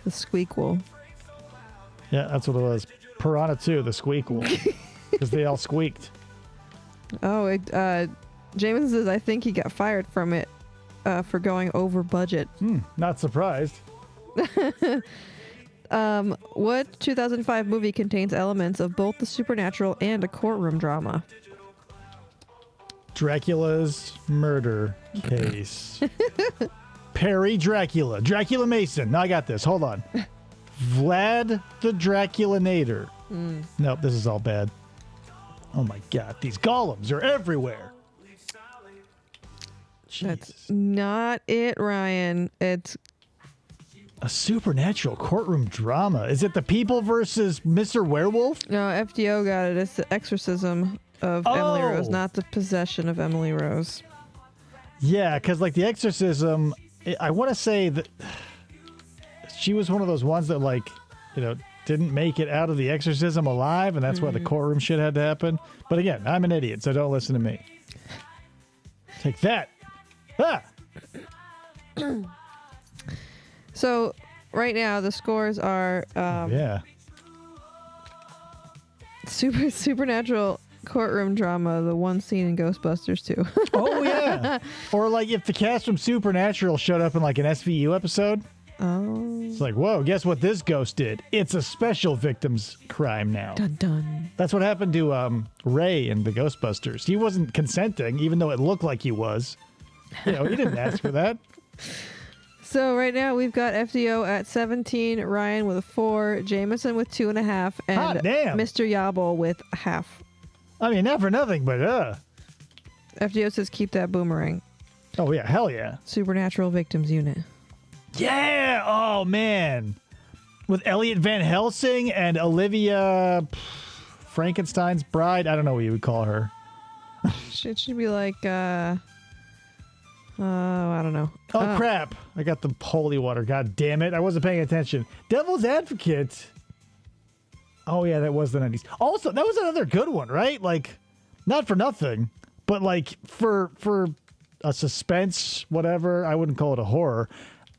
The Squeakquel. Yeah, that's what it was. Piranha 2, the squeakquel. Because they all squeaked. Oh, Jameson says, I think he got fired from it for going over budget. Not surprised. What 2005 movie contains elements of both the supernatural and a courtroom drama? Dracula's murder case. Perry Dracula. Dracula Mason. No, I got this. Hold on. Vlad the Draculinator. Nope, this is all bad. Oh my god, these golems are everywhere. That's Jesus. not it, Ryan. It's A supernatural courtroom drama. Is it the people versus Mr. Werewolf? no, FDO got it. It's the exorcism of Emily Oh. Rose, not the possession of Emily Rose. Yeah, because like the exorcism, I want to say that she was one of those ones that like, you know, didn't make it out of the exorcism alive, and that's why the courtroom shit had to happen. But again, I'm an idiot, so don't listen to me. Take that. Ah! So right now the scores are Yeah. supernatural courtroom drama, the one scene in Ghostbusters 2. Oh, yeah. Or like if the cast from Supernatural showed up in like an SVU episode. Oh. It's like, whoa, guess what this ghost did? It's a special victim's crime now. Dun dun. That's what happened to Ray in the Ghostbusters. He wasn't consenting, even though it looked like he was. You know, he didn't ask for that. So right now we've got FDO at 17, Ryan with a 4, Jameson with 2.5, and Hot damn. Mr. Yabble with a half. I mean, not for nothing, but FDO says keep that boomerang. oh yeah, hell yeah. Supernatural Victims Unit. Yeah! Oh man. With Elliot Van Helsing and Olivia Frankenstein's bride. I don't know what you would call her. It should be like, I don't know. Oh crap. I got the holy water. God damn it. I wasn't paying attention. Devil's Advocate. Oh yeah, that was the 90s. Also, that was another good one, right? Like, not for nothing, but like for a suspense, whatever. I wouldn't call it a horror.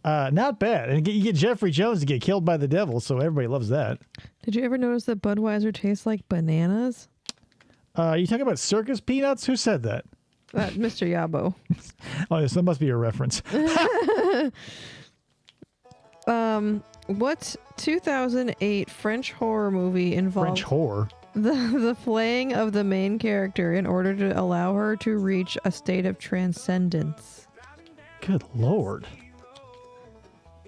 Not bad. And you get Jeffrey Jones to get killed by the devil, so everybody loves that. Did you ever notice that Budweiser tastes like bananas? You talking about circus peanuts? Who said that? Mr. Yabo. Oh, yes, that must be a reference. What 2008 French horror movie involved French horror. the flaying of the main character in order to allow her to reach a state of transcendence? Good Lord.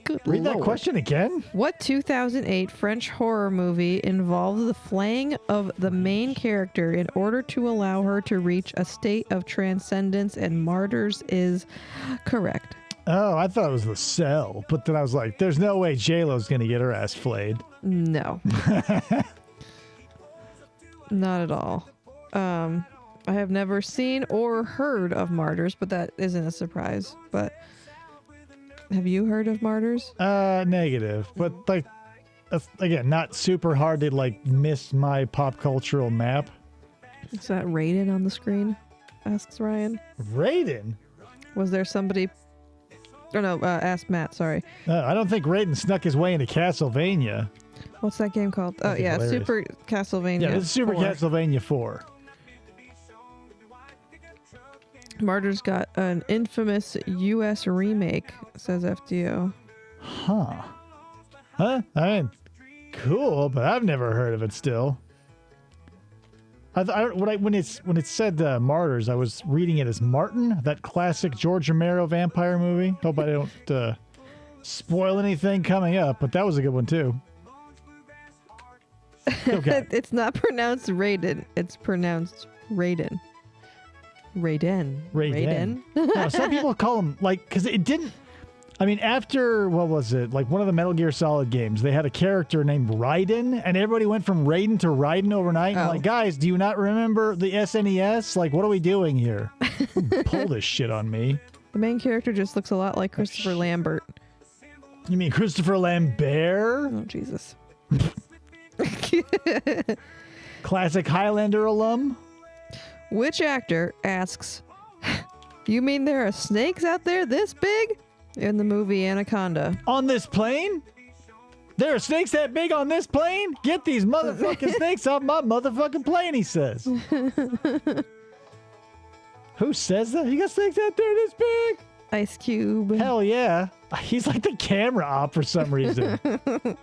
Good Read that Lord. question again. What 2008 French horror movie involved the flaying of the main character in order to allow her to reach a state of transcendence and martyrs is correct? Oh, I thought it was The Cell, but then I was like, there's no way J-Lo's going to get her ass flayed. No. Not at all. I have never seen or heard of Martyrs, but that isn't a surprise. But have you heard of Martyrs? Negative. But like, again, not super hard to like miss my pop cultural map. Is that Raiden on the screen? Asks Ryan. Raiden? Was there somebody... Oh no, ask Matt, sorry. I don't think Raiden snuck his way into Castlevania. What's that game called? Oh That'd be yeah, hilarious. Super Castlevania. Yeah, it's Super 4. Castlevania 4. Martyrs got an infamous US remake, says FDO. Huh. I mean, cool, but I've never heard of it still. When it said Martyrs, I was reading it as Martin, that classic George Romero vampire movie. Hope I don't spoil anything coming up, but that was a good one too. Okay. It's not pronounced Raiden. It's pronounced Raiden. Raiden. Raiden. No, some people call him like, because it didn't. I mean, after, what was it? Like one of the Metal Gear Solid games, they had a character named Raiden, and everybody went from Raiden to Raiden overnight. And like, guys, do you not remember the SNES? Like, what are we doing here? Pull this shit on me. The main character just looks a lot like Christopher Lambert. You mean Christopher Lambert? Oh, Jesus. Classic Highlander alum? Which actor asks, "You mean there are snakes out there this big?" in the movie Anaconda. On this plane? There are snakes that big on this plane? Get these motherfucking snakes off my motherfucking plane, he says. Who says that? You got snakes out there this big? Ice Cube. Hell yeah. He's like the camera op for some reason. You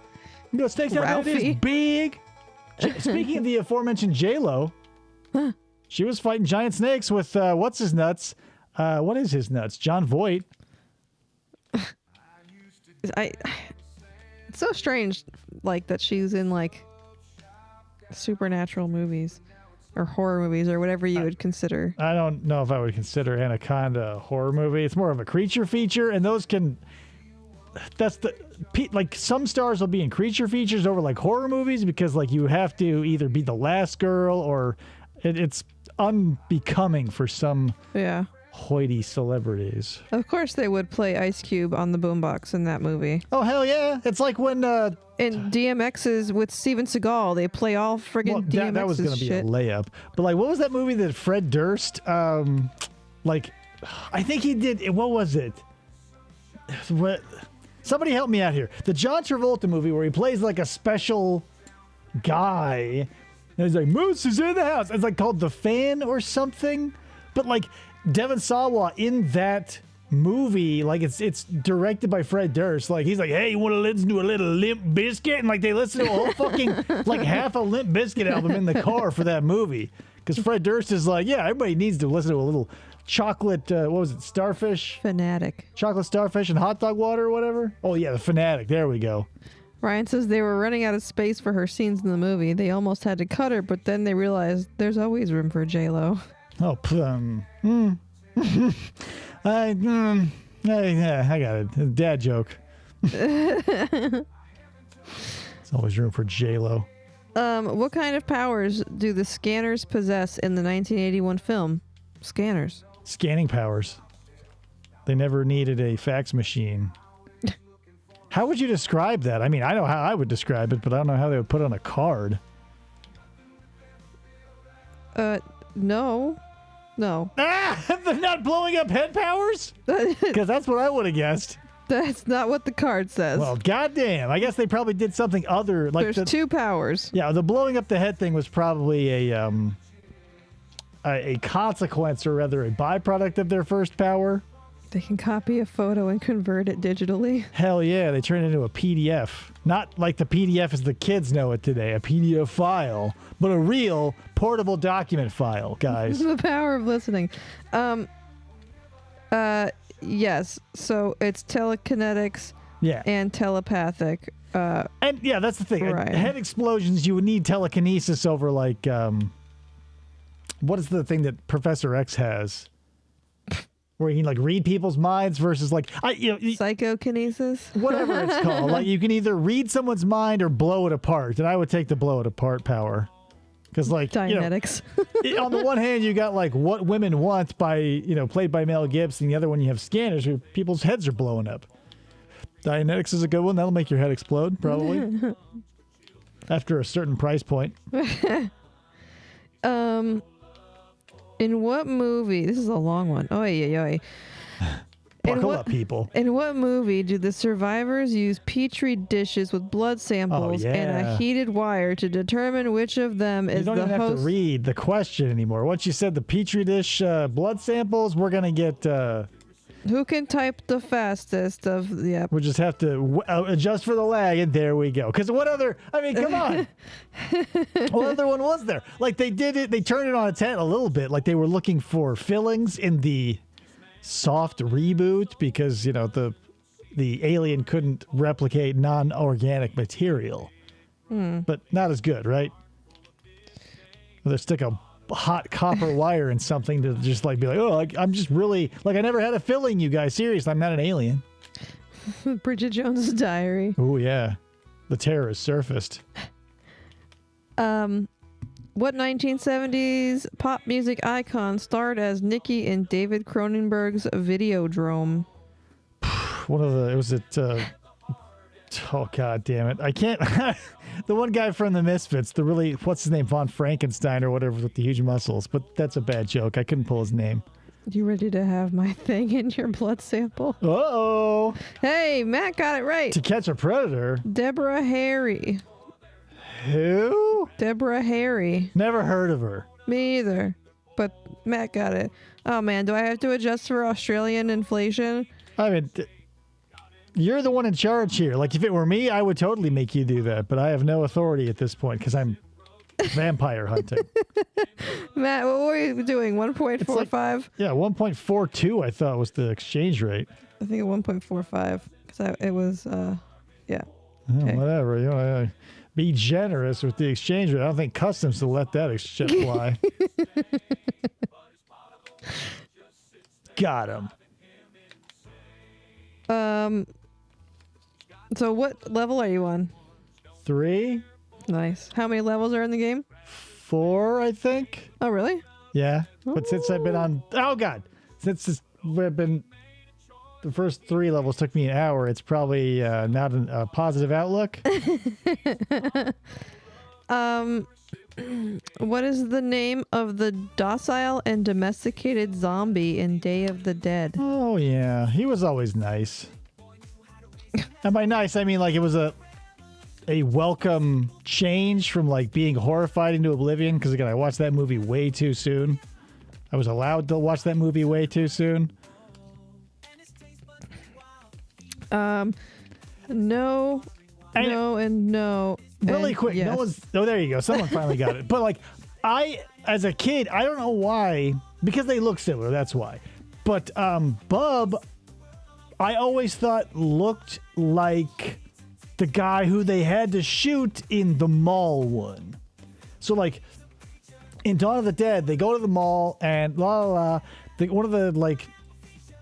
know, snakes out there this big. Speaking of the aforementioned J-Lo, she was fighting giant snakes with, what's his nuts? What is his nuts? John Voight. It's so strange, like, that she's in, like, supernatural movies or horror movies or whatever you would consider. I don't know if I would consider Anaconda a horror movie. It's more of a creature feature, and those can... That's the... Like, some stars will be in creature features over, like, horror movies because, like, you have to either be the last girl or it's unbecoming for some... Yeah. Hoity celebrities. Of course they would play Ice Cube on the boombox in that movie. Oh, hell yeah. It's like when... in DMX's with Steven Seagal, they play all friggin' DMX's that was going to be shit. a layup. But, like, what was that movie that Fred Durst... like, I think he did... What was it? What... Somebody help me out here. The John Travolta movie where he plays, like, a special guy. And he's like, Moose is in the house. It's, like, called The Fan or something. But, like... Devon Sawa in that movie, like it's directed by Fred Durst. Like he's like, hey, you want to listen to a little Limp Bizkit? And like they listen to a whole fucking like half a Limp Bizkit album in the car for that movie. Because Fred Durst is like, yeah, everybody needs to listen to a little chocolate. What was it? Starfish? Fanatic. Chocolate starfish and hot dog water or whatever. Oh yeah, the Fanatic. There we go. Ryan says they were running out of space for her scenes in the movie. They almost had to cut her, but then they realized there's always room for J-Lo. Oh, I got it. Dad joke. There's always room for J-Lo. What kind of powers do the scanners possess in the 1981 film? Scanners. Scanning powers. They never needed a fax machine. How would you describe that? I mean, I know how I would describe it, but I don't know how they would put it on a card. No. Ah! They're not blowing up head powers? Because that's what I would have guessed. That's not what the card says. Well, goddamn. I guess they probably did something other. Like There's two powers. Yeah, the blowing up the head thing was probably a consequence, or rather a byproduct of their first power. They can copy a photo and convert it digitally. Hell yeah, they turn it into a PDF. Not like the PDF as the kids know it today, a PDF file, but a real portable document file, guys. The power of listening. Yes, so it's telekinetics and telepathic. And yeah, that's the thing. Right. Head explosions, you would need telekinesis over like, what is the thing that Professor X has? Where you can like read people's minds versus like psychokinesis, whatever it's called. Like you can either read someone's mind or blow it apart, and I would take the blow it apart power, because like Dianetics. On the one hand, you got like What Women Want by played by Mel Gibson. The other one, you have Scanners, where people's heads are blowing up. Dianetics is a good one. That'll make your head explode probably after a certain price point. In what movie? This is a long one. Oy. Buckle up, people. In what movie do the survivors use petri dishes with blood samples and a heated wire to determine which of them is the host? You don't even have to read the question anymore. Once you said the petri dish blood samples, we're gonna get. Who can type the fastest of the app? We'll just have to adjust for the lag, and there we go. Because what other... I mean, come on. What other one was there? Like, they did it... They turned it on its head a little bit. Like, they were looking for fillings in the soft reboot because, the alien couldn't replicate non-organic material. But not as good, right? They stick a hot copper wire in something to just like be like, oh, I'm just really like I never had a filling, you guys. Seriously, I'm not an alien. Bridget Jones's Diary. Oh yeah, the terror has surfaced. What 1970s pop music icon starred as Nikki in David Cronenberg's Videodrome? It was at. Oh god damn it! I can't. The one guy from the Misfits, what's his name, Von Frankenstein or whatever, with the huge muscles. But that's a bad joke. I couldn't pull his name. You ready to have my thing in your blood sample? Uh-oh. Hey, Matt got it right. To Catch a Predator. Deborah Harry. Who? Deborah Harry. Never heard of her. Me either. But Matt got it. Oh man, do I have to adjust for Australian inflation? I mean, you're the one in charge here. Like, if it were me, I would totally make you do that. But I have no authority at this point because I'm vampire hunting. Matt, what were you doing? 1.45? Yeah, 1.42 I thought was the exchange rate. I think 1.45 because it was, yeah. Oh, Okay. whatever. You know, be generous with the exchange rate. I don't think customs will let that shit fly. Got him. So what level are you on? 3, Nice. How many levels are in the game? 4, I think. Oh, really? Yeah, but since I've been on, we've been, the first 3 levels took me an hour. It's probably not a positive outlook. What is the name of the docile and domesticated zombie in Day of the Dead? Oh yeah, he was always nice. And by nice, I mean like it was a welcome change from like being horrified into oblivion. Because again, I watched that movie way too soon. I was allowed to watch that movie way too soon. No, and no. Really and quick, yes. no one's. Oh, there you go. Someone finally got it. But like, as a kid, I don't know why, because they look similar. That's why. But Bub, I always thought looked like the guy who they had to shoot in the mall one. So like, in Dawn of the Dead, they go to the mall and one of the like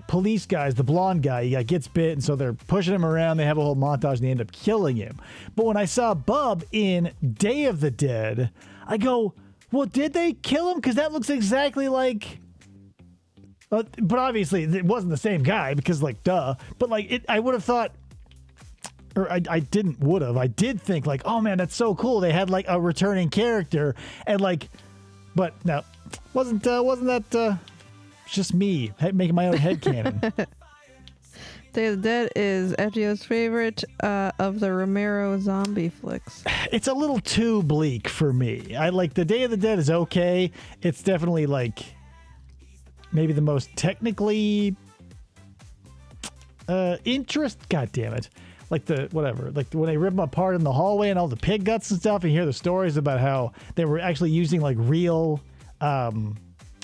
police guys, the blonde guy, he gets bit, and so they're pushing him around. They have a whole montage, and they end up killing him. But when I saw Bub in Day of the Dead, I go, well, did they kill him? Because that looks exactly like... but obviously, it wasn't the same guy, because, like, duh. But, like, I would have thought... Or I didn't would have. I did think, like, oh, man, that's so cool. They had, like, a returning character. And, like... But, no. Wasn't that... just me making my own headcanon. Day of the Dead is FGO's favorite of the Romero zombie flicks. It's a little too bleak for me. I like the Day of the Dead is okay. It's definitely like maybe the most technically God damn it. Like like when they rip them apart in the hallway and all the pig guts and stuff, and hear the stories about how they were actually using like real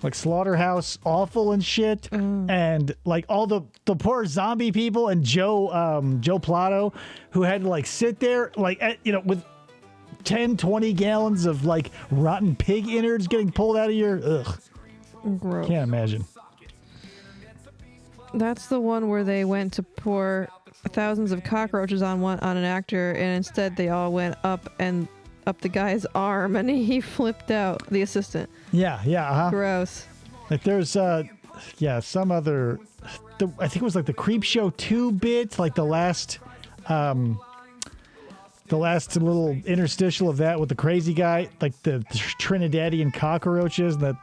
like slaughterhouse offal and shit, and like all the poor zombie people and Joe Plato, who had to like sit there like with 10-20 gallons of like rotten pig innards getting pulled out of your Gross. Can't imagine. That's the one where they went to pour thousands of cockroaches on an actor, and instead they all went up the guy's arm, and he flipped out, the assistant. Yeah. Gross. Like there's some other, I think it was like the Creep Show 2 bit, like the last little interstitial of that with the crazy guy, like the Trinidadian cockroaches that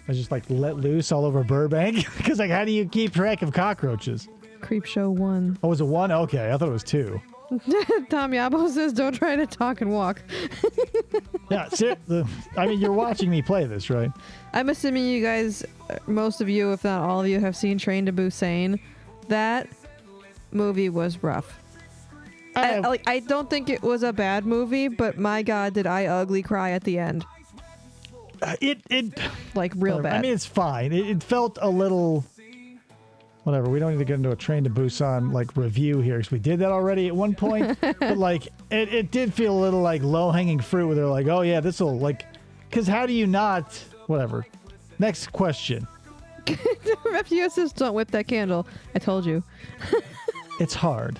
was just like let loose all over Burbank. Because like, how do you keep track of cockroaches? Creep Show 1. Oh, was it 1? Okay, I thought it was 2. Tom Yabo says, don't try to talk and walk. Yeah, I mean, you're watching me play this, right? I'm assuming you guys, most of you, if not all of you, have seen Train to Busan. That movie was rough. I don't think it was a bad movie, but my God, did I ugly cry at the end. It like real bad. I mean, it's fine. It felt a little... Whatever, we don't need to get into a Train to Busan like review here, because we did that already at one point. But like it did feel a little like low-hanging fruit, where they're like, oh yeah, this will like, because how do you not... Whatever. Next question. FGO says, don't whip that candle. I told you. It's hard.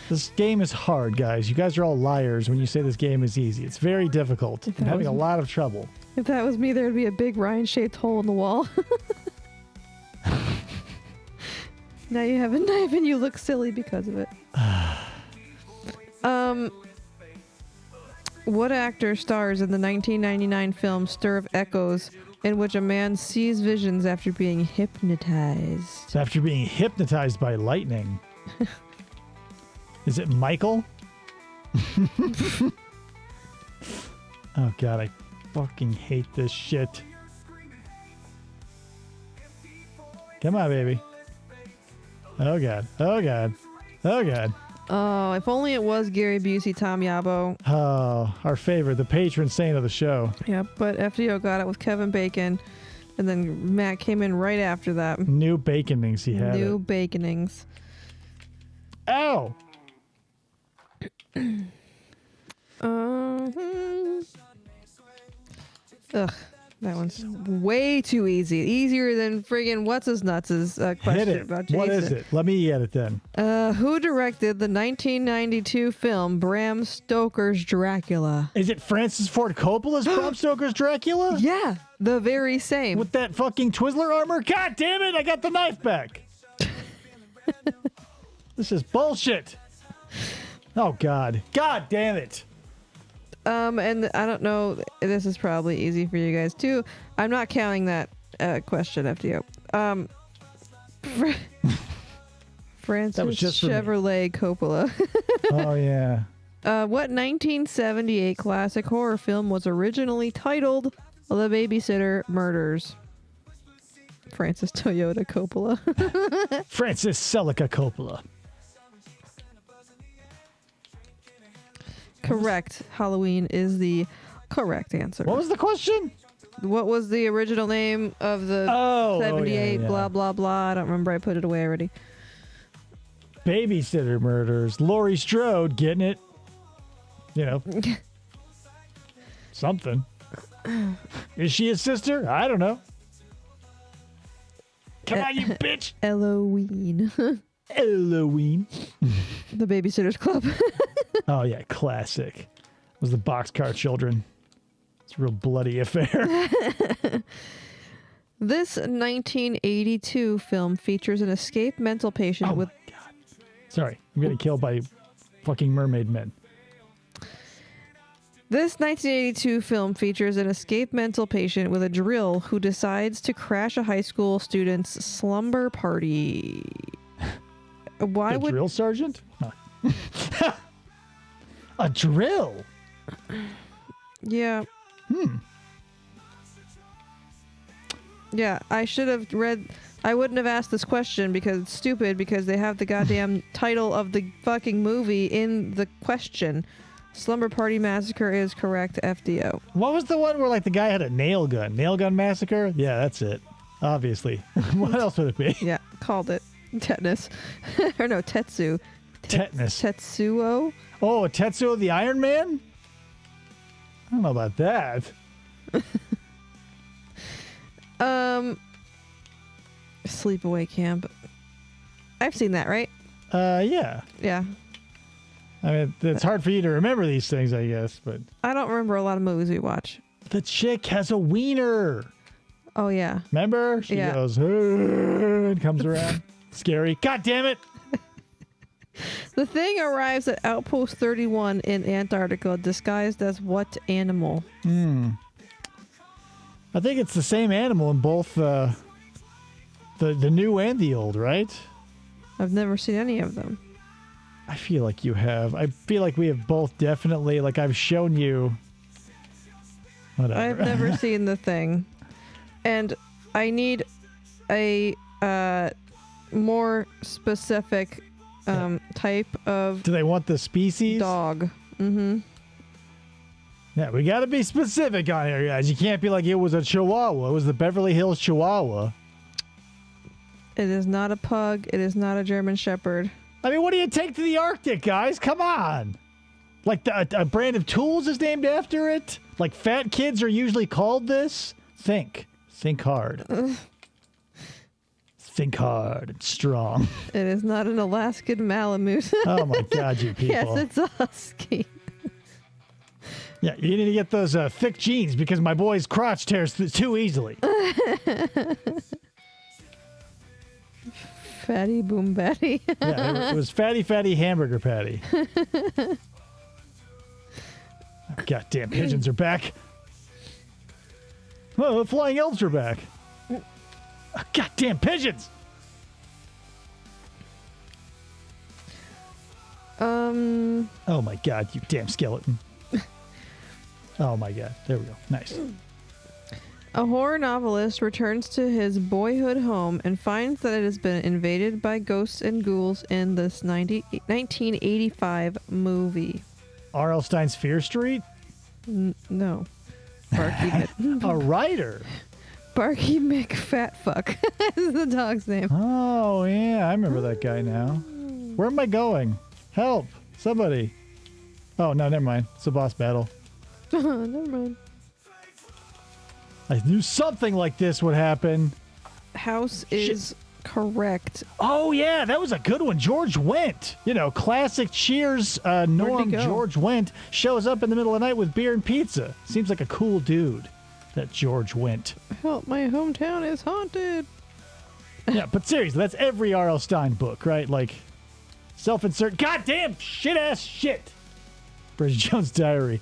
This game is hard, guys. You guys are all liars when you say this game is easy. It's very difficult. I'm having a lot of trouble. If that was me, there'd be a big Ryan-shaped hole in the wall. Now you have a knife and you look silly because of it. What actor stars in the 1999 film Stir of Echoes, in which a man sees visions after being hypnotized? So after being hypnotized by lightning. Is it Michael? Oh god, I fucking hate this shit. Come on, baby. Oh god. Oh god. Oh god. Oh, if only it was Gary Busey, Tom Yabo. Oh, our favorite, the patron saint of the show. Yeah, but FDO got it with Kevin Bacon, and then Matt came in right after that. New baconings he had. New it. baconings. Ow! Ugh, that one's way too easy. Easier than friggin' what's his nuts' question Hit it. about Jason. What is it? Let me get it then. Who directed the 1992 film Bram Stoker's Dracula? Is it Francis Ford Coppola's Bram Stoker's Dracula? Yeah, the very same. With that fucking Twizzler armor? God damn it, I got the knife back. This is bullshit. Oh god. God damn it. And I don't know, this is probably easy for you guys too. I'm not counting that question, FDO. Francis just for me. Chevrolet Coppola. Oh yeah. What 1978 classic horror film was originally titled The Babysitter Murders? Francis Toyota Coppola. Francis Celica Coppola. Correct. Halloween is the correct answer. What was the question? What was the original name of the 78 yeah. blah blah blah? I don't remember. I put it away already. Babysitter Murders. Laurie Strode getting it. You know. Something. Is she his sister? I don't know. Come on, you bitch. Halloween. Halloween. The Babysitter's Club. Oh yeah, classic. It was the Boxcar Children. It's a real bloody affair. This 1982 film features an escaped mental patient Oh with. my god. Sorry, I'm getting killed by fucking mermaid men. This 1982 film features an escaped mental patient with a drill who decides to crash a high school student's slumber party. Why A would drill sergeant? Huh. A drill? Yeah. Yeah, I should have read. I wouldn't have asked this question because it's stupid because they have the goddamn title of the fucking movie in the question. Slumber Party Massacre is correct, FDO. What was the one where like the guy had a nail gun? Nail gun massacre? Yeah, that's it. Obviously. What else would it be? Yeah, called it. Tetanus. Or no, Tetsu. Tetanus. Tetsuo? Oh, Tetsuo the Iron Man? I don't know about that. Sleepaway Camp. I've seen that, right? Yeah. Yeah. I mean, it's hard for you to remember these things, I guess, but I don't remember a lot of movies we watch. the chick has a wiener. Oh, yeah. Remember? She Yeah. goes, and comes around. Scary. God damn it. The Thing arrives at Outpost 31 in Antarctica disguised as what animal? I think it's the same animal in both the new and the old, right? I've never seen any of them. I feel like you have. I feel like we have both definitely, like I've shown you. Whatever. I've never seen The Thing. And I need a more specific type of Do they want the species? dog. Mm-hmm. Yeah, we got to be specific on here, guys. You can't be like it was a Chihuahua. It was the Beverly Hills Chihuahua. It is not a pug. It is not a German Shepherd. I mean, what do you take to the Arctic, guys? Come on. Like a brand of tools is named after it? Like fat kids are usually called this? Think hard. think hard and strong. It is not an Alaskan Malamute. Oh my God, you people. Yes, it's a husky. Yeah, you need to get those thick jeans because my boy's crotch tears too easily. Fatty boom batty. Yeah, it was fatty hamburger patty. Goddamn pigeons are back. Oh, the flying elves are back. Goddamn pigeons. Oh my God, you damn skeleton. Oh my God, there we go. Nice. A horror novelist returns to his boyhood home and finds that it has been invaded by ghosts and ghouls in this 1985 movie. R.L. Stein's Fear Street? No. Barky A writer. Barky McFatfuck is the dog's name. Oh, yeah, I remember that guy now. Where am I going? Help. Somebody. Oh, no, never mind. It's a boss battle. Never mind. I knew something like this would happen. House is correct. Oh, yeah, that was a good one. George Wendt. You know, classic Cheers. Norm go? George Wendt shows up in the middle of the night with beer and pizza. Seems like a cool dude, that George Wendt. Help, my hometown is haunted. Yeah, but seriously, that's every R.L. Stein book, right? Like, self-insert. Goddamn shit-ass shit. Bridget Jones' Diary.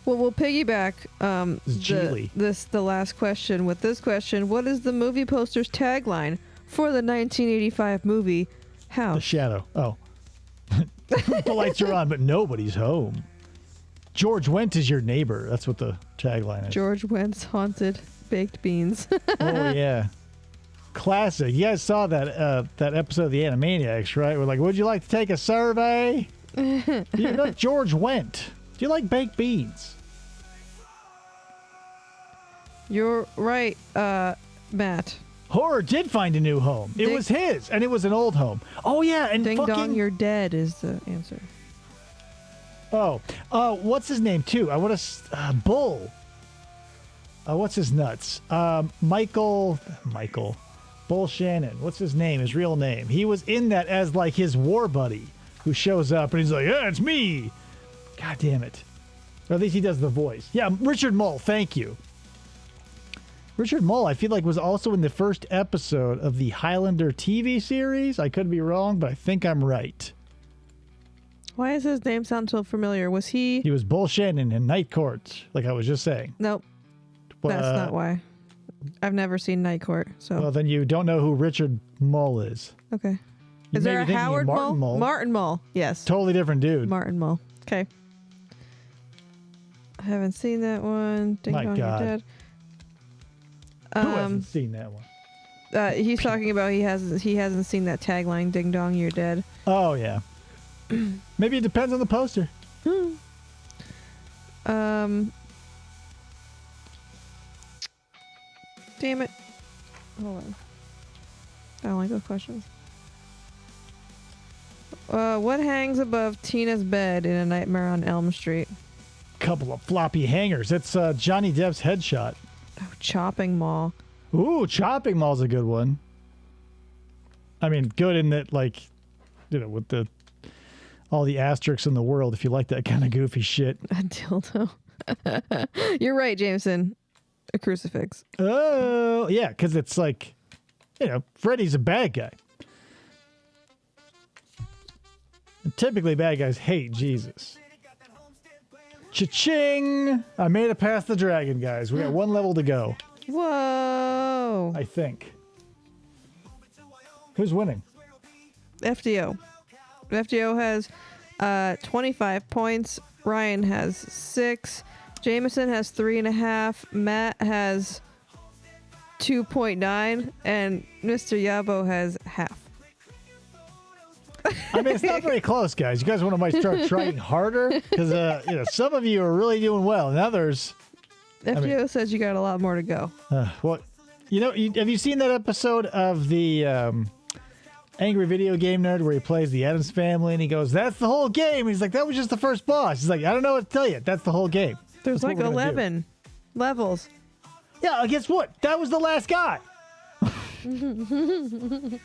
Well, we'll piggyback the last question with this question. What is the movie poster's tagline for the 1985 movie The House? Shadow. Oh. The lights are on, but nobody's home. George Wendt is your neighbor. That's what the tagline is. George Wendt's Haunted Baked Beans. Oh, yeah. Classic. You guys saw that episode of the Animaniacs, right? We're like, would you like to take a survey? You're not George Wendt. Do you like baked beans? You're right, Matt. Horror did find a new home. It was his, and it was an old home. Oh, yeah, and Ding fucking... dong, you're dead is the answer. Oh, what's his name, too? I want to... Bull. What's his nuts? Michael... Bull Shannon. What's his name? His real name. He was in that as, like, his war buddy who shows up, and he's like, yeah, it's me. God damn it. Or at least he does the voice. Yeah, Richard Mull. Thank you. Richard Mull, I feel like, was also in the first episode of the Highlander TV series. I could be wrong, but I think I'm right. Why does his name sound so familiar? Was he... He was Bull Shannon in Night Court, like I was just saying. Nope. That's not why. I've never seen Night Court, so... Well, then you don't know who Richard Mull is. Okay. You Is may there a be thinking of Howard Martin Mull? Martin Mull, yes. Totally different dude. Martin Mull. Okay. I haven't seen that one. Ding My dong, God. you're dead. Who hasn't seen that one? He's talking about he hasn't seen that tagline, "Ding dong, you're dead." Oh, yeah. Maybe it depends on the poster. Damn it. Hold on. I don't like those questions. What hangs above Tina's bed in A Nightmare on Elm Street? Couple of floppy hangers. It's Johnny Depp's headshot. Oh, Chopping Mall. Ooh, Chopping Mall's a good one. I mean, good in that, like, you know, with all the asterisks in the world, if you like that kind of goofy shit. A dildo. You're right, Jameson. A crucifix. Oh, yeah, because it's like, you know, Freddy's a bad guy. And typically, bad guys hate Jesus. Cha-ching! I made it past the dragon, guys. We got one level to go, Whoa. I think. Who's winning? FDO. FDO has 25 points. Ryan has 6. Jameson has 3.5. Matt has 2.9. And Mr. Yabo has half. I mean, it's not very close, guys. You guys want to might start trying harder because you know, some of you are really doing well, and others. FDO says you got a lot more to go. Well, you know, have you seen that episode of the Angry Video Game Nerd where he plays the Addams Family and he goes, "That's the whole game." He's like, "That was just the first boss." He's like, "I don't know what to tell you. That's the whole game." There's That's what like we're gonna do. 11 levels. Yeah, guess what? That was the last guy. That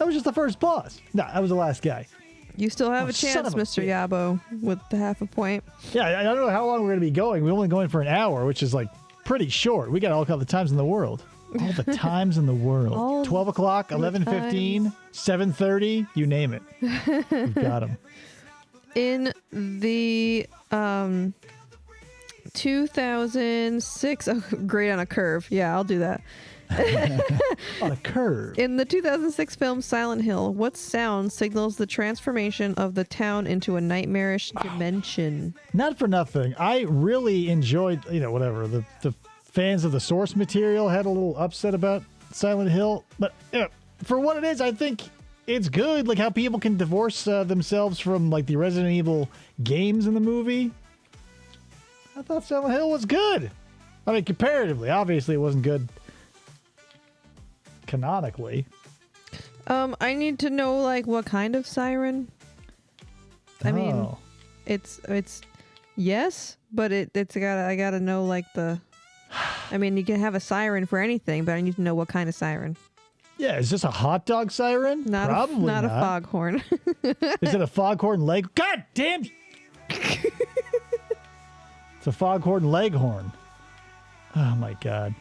was just the first boss. No, that was the last guy. You still have Oh, a son chance, of a Mr. bitch. Yabo, with the half a point. Yeah, I don't know how long we're going to be going. We're only going for an hour, which is like pretty short. We got all the times in the world. All the times in the world. All 12 o'clock, 11:15, 7:30, you name it. We've got them. In the 2006, oh, great on a curve. Yeah, I'll do that. On a curve. In the 2006 film Silent Hill, what sound signals the transformation of the town into a nightmarish dimension? Not for nothing. I really enjoyed, whatever. The fans of the source material had a little upset about Silent Hill. But for what it is, I think it's good. Like how people can divorce themselves from like the Resident Evil games in the movie. I thought Silent Hill was good. I mean, comparatively. Obviously, it wasn't good canonically. I need to know like what kind of siren. I mean, Oh. it's yes, but I gotta know like the. I mean, you can have a siren for anything, but I need to know what kind of siren. Yeah, is this a hot dog siren? Not Probably not a foghorn. Is it a foghorn leg? God damn! It's a foghorn leghorn. Oh my god.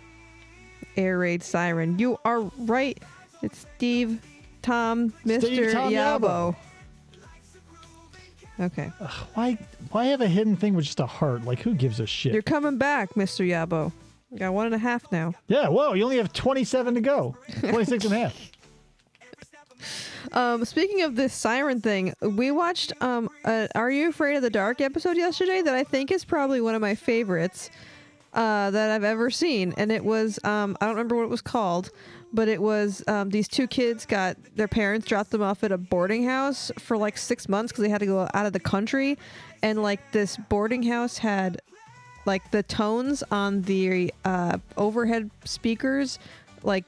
Air raid siren. You are right. It's Steve, Tom, Mr. Steve, Tom, Yabo. Okay. Why have a hidden thing with just a heart? Like, who gives a shit? You're coming back, Mr. Yabo. You got 1.5 now. Yeah, whoa, you only have 27 to go. 26 and a half. Speaking of this siren thing, we watched Are You Afraid of the Dark episode yesterday that I think is probably one of my favorites that I've ever seen. And it was, I don't remember what it was called, but it was these two kids got, their parents dropped them off at a boarding house for like 6 months because they had to go out of the country. And like this boarding house had like the tones on the overhead speakers like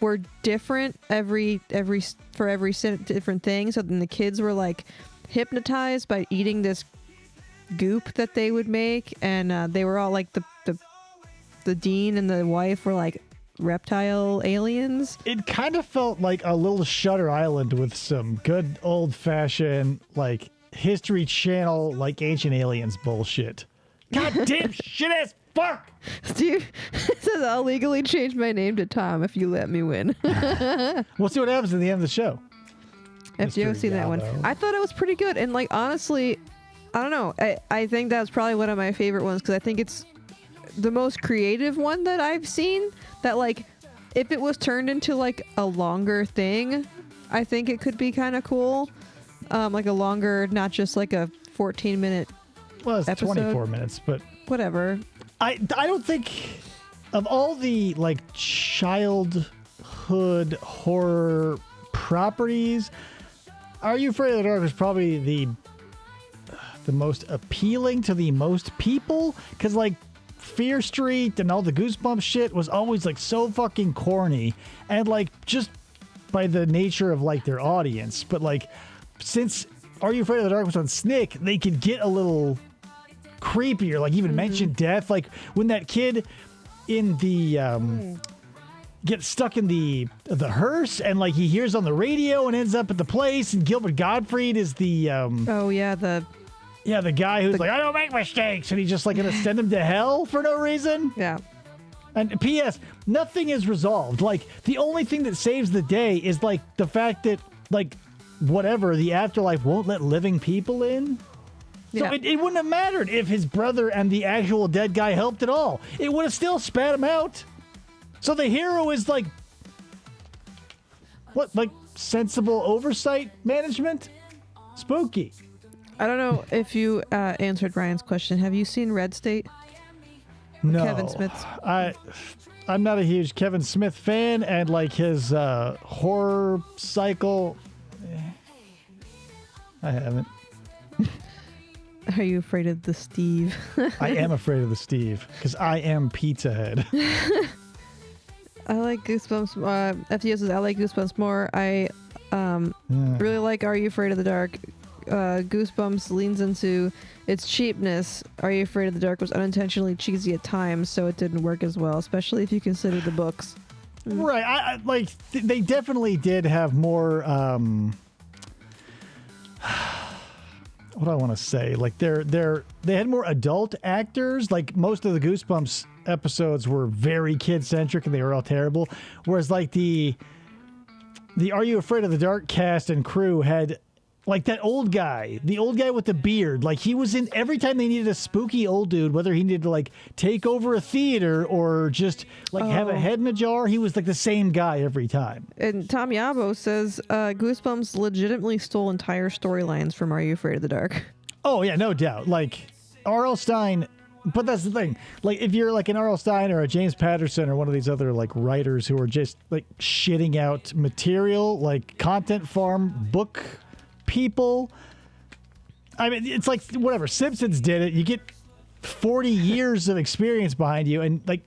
were different every different thing. So then the kids were like hypnotized by eating this goop that they would make, and they were all like the dean and the wife were like reptile aliens. It kind of felt like a little Shutter Island with some good old-fashioned, like, History Channel, like, Ancient Aliens bullshit. Goddamn shit-ass fuck! Steve says I'll legally change my name to Tom if you let me win. We'll see what happens at the end of the show. If you Mr. haven't seen that one, Yabo. I thought it was pretty good. And like honestly, I don't know. I think that's probably one of my favorite ones because I think it's the most creative one that I've seen. That like, if it was turned into like a longer thing, I think it could be kind of cool. Like a longer, not just like a 14-minute Well, it's episode. 24 minutes, but whatever. I don't think of all the like childhood horror properties, Are You Afraid of the Dark is probably the most appealing to the most people, because like Fear Street and all the Goosebumps shit was always like so fucking corny, and like just by the nature of like their audience. But like since Are You Afraid of the Dark was on Snick, they could get a little creepier, like even mention death, like when that kid in the gets stuck in the hearse and like he hears on the radio and ends up at the place, and Gilbert Gottfried is the Oh yeah, the guy who's like, I don't make mistakes, and he's just like gonna send him to hell for no reason. yeah. And P.S. nothing is resolved. Like the only thing that saves the day is like the fact that like whatever, the afterlife won't let living people in. So Yeah. it wouldn't have mattered if his brother and the actual dead guy helped at all. It would have still spat him out. So the hero is like, what, like sensible oversight management? Spooky. I don't know if you answered Ryan's question. Have you seen Red State? No. Kevin Smith's. I'm not a huge Kevin Smith fan, and like his horror cycle, I haven't. Are You Afraid of the Steve? I am afraid of the Steve, because I am Pizza Head. I like Goosebumps. FDS says I like Goosebumps more. I really like Are You Afraid of the Dark. Goosebumps leans into its cheapness. Are You Afraid of the Dark was unintentionally cheesy at times, so it didn't work as well, especially if you consider the books. Right. They definitely did have more. What do I want to say? Like they had more adult actors. Like most of the Goosebumps episodes were very kid centric and they were all terrible. Whereas like the Are You Afraid of the Dark cast and crew had like that old guy, the old guy with the beard. Like he was in every time they needed a spooky old dude, whether he needed to like take over a theater or just like have a head in a jar. He was like the same guy every time. And Tom Yabo says Goosebumps legitimately stole entire storylines from Are You Afraid of the Dark? Oh yeah, no doubt. Like R.L. Stine, but that's the thing. Like if you're like an R.L. Stine or a James Patterson or one of these other like writers who are just like shitting out material, like content farm book people. I mean, it's like whatever. Simpsons did it. You get 40 years of experience behind you and like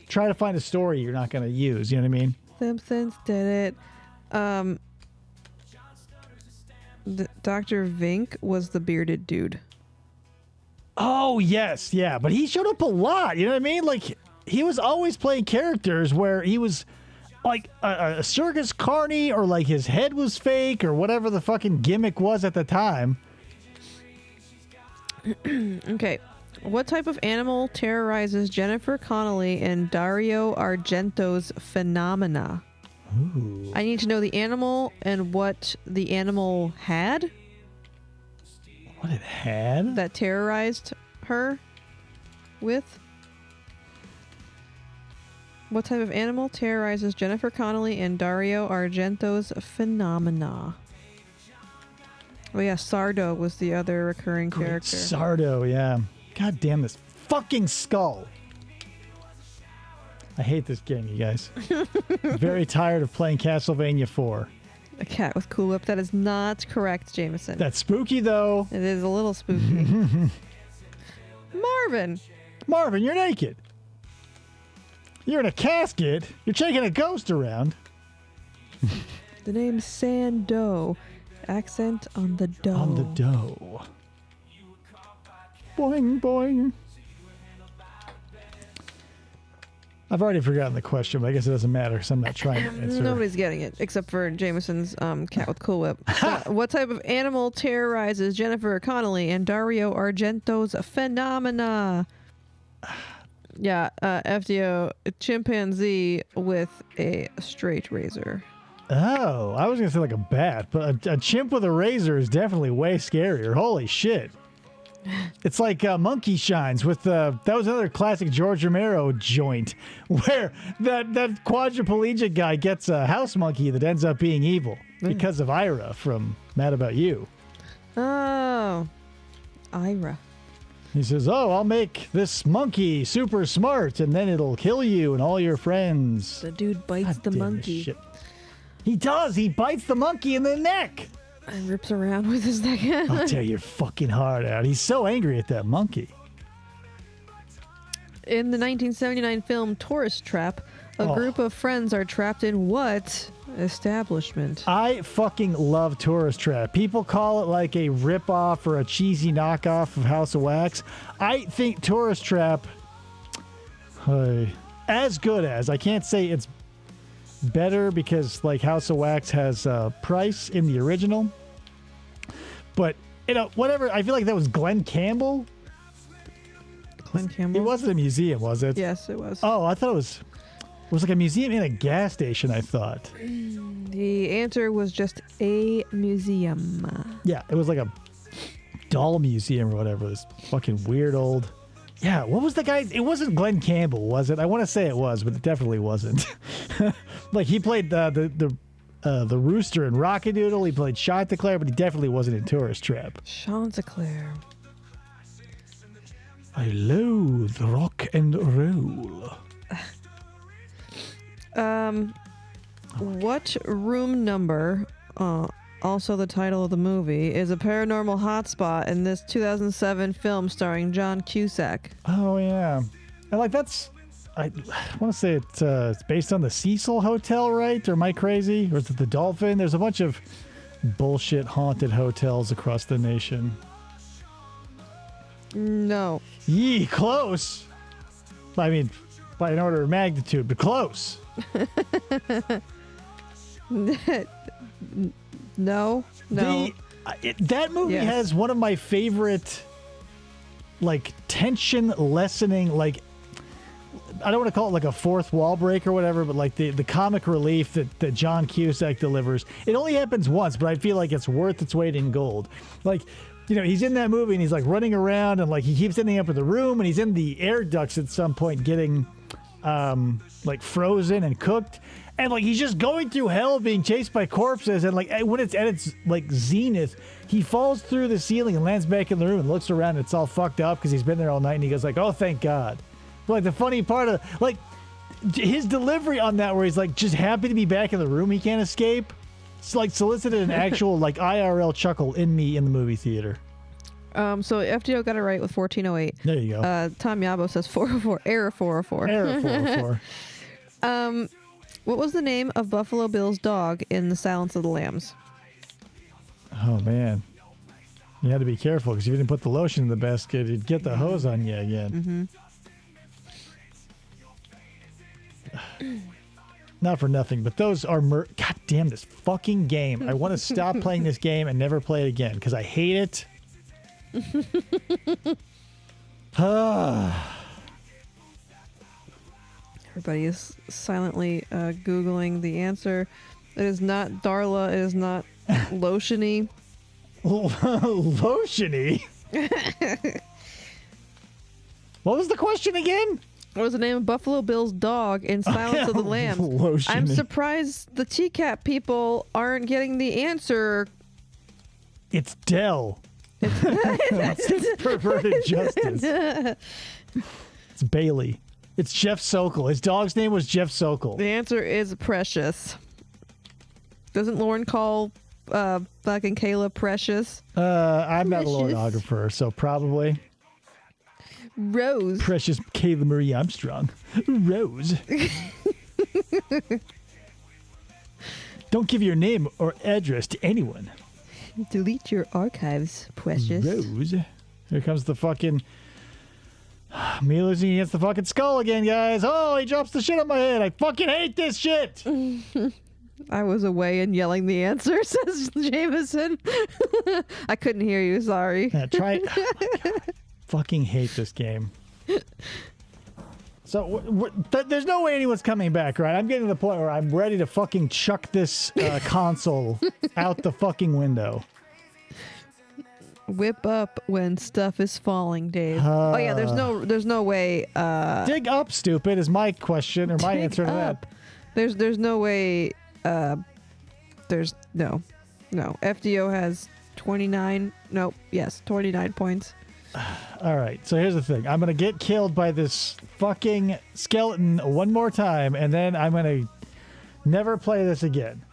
try to find a story you're not going to use. You know what I mean? Simpsons did it. Dr. Vink was the bearded dude. Oh, yes. Yeah. But he showed up a lot. You know what I mean? Like he was always playing characters where he was like a circus carny or like his head was fake or whatever the fucking gimmick was at the time. Okay. What type of animal terrorizes Jennifer Connelly in Dario Argento's Phenomena? Ooh. I need to know the animal and what the animal had What it had? that terrorized her with. What type of animal terrorizes Jennifer Connelly in Dario Argento's Phenomena? Oh yeah, Sardo was the other recurring character. Sardo, yeah. God damn this fucking skull. I hate this game, you guys. Very tired of playing Castlevania 4. A cat with Cool Whip. That is not correct, Jameson. That's spooky, though. It is a little spooky. Marvin, you're naked. You're in a casket. You're taking a ghost around. the name's Sando. Accent on the dough. On the dough. Boing, boing. I've already forgotten the question, but I guess it doesn't matter because I'm not trying to answer. Nobody's getting it except for Jameson's cat with Cool Whip. What type of animal terrorizes Jennifer Connelly and Dario Argento's Phenomena? Yeah, FDO, a chimpanzee with a straight razor. Oh, I was going to say like a bat, but a chimp with a razor is definitely way scarier. Holy shit. It's like Monkey Shines with that was another classic George Romero joint where that quadriplegic guy gets a house monkey that ends up being evil because of Ira from Mad About You. Oh, Ira. He says, "Oh, I'll make this monkey super smart, and then it'll kill you and all your friends." The dude bites God the damn this monkey. shit. He does. He bites the monkey in the neck. And rips around with his neck. I'll tear your fucking heart out. He's so angry at that monkey. In the 1979 film Tourist Trap, a group of friends are trapped in what establishment? I fucking love Tourist Trap. People call it like a rip-off or a cheesy knockoff of House of Wax. I think Tourist Trap, as good as, I can't say it's better because like House of Wax has Price in the original. But, you know, whatever. I feel like that was Glenn Campbell. Glenn Campbell? It wasn't a museum, was it? Yes, it was. Oh, I thought it was like a museum in a gas station, I thought. The answer was just a museum. Yeah, it was like a doll museum or whatever. This fucking weird old... Yeah, what was the guy? It wasn't Glenn Campbell, was it? I want to say it was, but it definitely wasn't. Like, he played the rooster in Rockadoodle. He played Chanticleer, but he definitely wasn't in Tourist Trap. Chanticleer. I loathe rock and roll. What room number, also the title of the movie, is a paranormal hotspot in this 2007 film starring John Cusack? Oh, yeah. And like, I want to say it's based on the Cecil Hotel, right? Or am I crazy? Or is it the Dolphin? There's a bunch of bullshit haunted hotels across the nation. No. Yee, close. I mean, by an order of magnitude, but close. No. That movie Yes. has one of my favorite, like, tension lessening, like, I don't want to call it like a fourth wall break or whatever, but like the comic relief that John Cusack delivers. It only happens once, but I feel like it's worth its weight in gold. Like, you know, he's in that movie and he's like running around and like he keeps ending up in the room and he's in the air ducts at some point getting like frozen and cooked. And like he's just going through hell being chased by corpses, and like when it's at its like zenith, he falls through the ceiling and lands back in the room and looks around and it's all fucked up because he's been there all night and he goes like, oh, thank God. But like the funny part of like his delivery on that where he's like just happy to be back in the room he can't escape, it's like solicited an actual like IRL chuckle in me in the movie theater. So FDO got it right with 1408. There you go. Tom Yabo says 404. Error 404. Error 404. What was the name of Buffalo Bill's dog in The Silence of the Lambs? Oh man, you had to be careful because if you didn't put the lotion in the basket, you'd get the hose on you again. Not for nothing, but those are God damn this fucking game. I want to stop playing this game and never play it again because I hate it. Everybody is silently Googling the answer. It is not Darla. It is not lotiony. Lotiony? What was the question again? What was the name of Buffalo Bill's dog in Silence of the Lambs? Lotiony. I'm surprised the TCAP people aren't getting the answer. It's Dell. It's perverted justice. It's Bailey. It's Jeff Sokol. His dog's name was Jeff Sokol. The answer is Precious. Doesn't Lauren call fucking Kayla Precious? I'm not a Precious. lorographer, so probably. Rose. Precious Kayla Marie Armstrong. Rose. Don't give your name or address to anyone. Delete your archives, Precious. Rose. Here comes the fucking... Me losing against the fucking skull again, guys. Oh, he drops the shit on my head. I fucking hate this shit. I was away and yelling the answer, says Jameson. I couldn't hear you, sorry. Yeah, try... Oh my God. Fucking hate this game. So there's no way anyone's coming back, right? I'm getting to the point where I'm ready to fucking chuck this console out the fucking window. Whip up when stuff is falling, Dave. Oh yeah, there's no way. Dig up, stupid, is my question or my answer to that. There's no way. There's no. FDO has 29. Nope. Yes, 29 points. All right, so here's the thing. I'm going to get killed by this fucking skeleton one more time, and then I'm going to never play this again.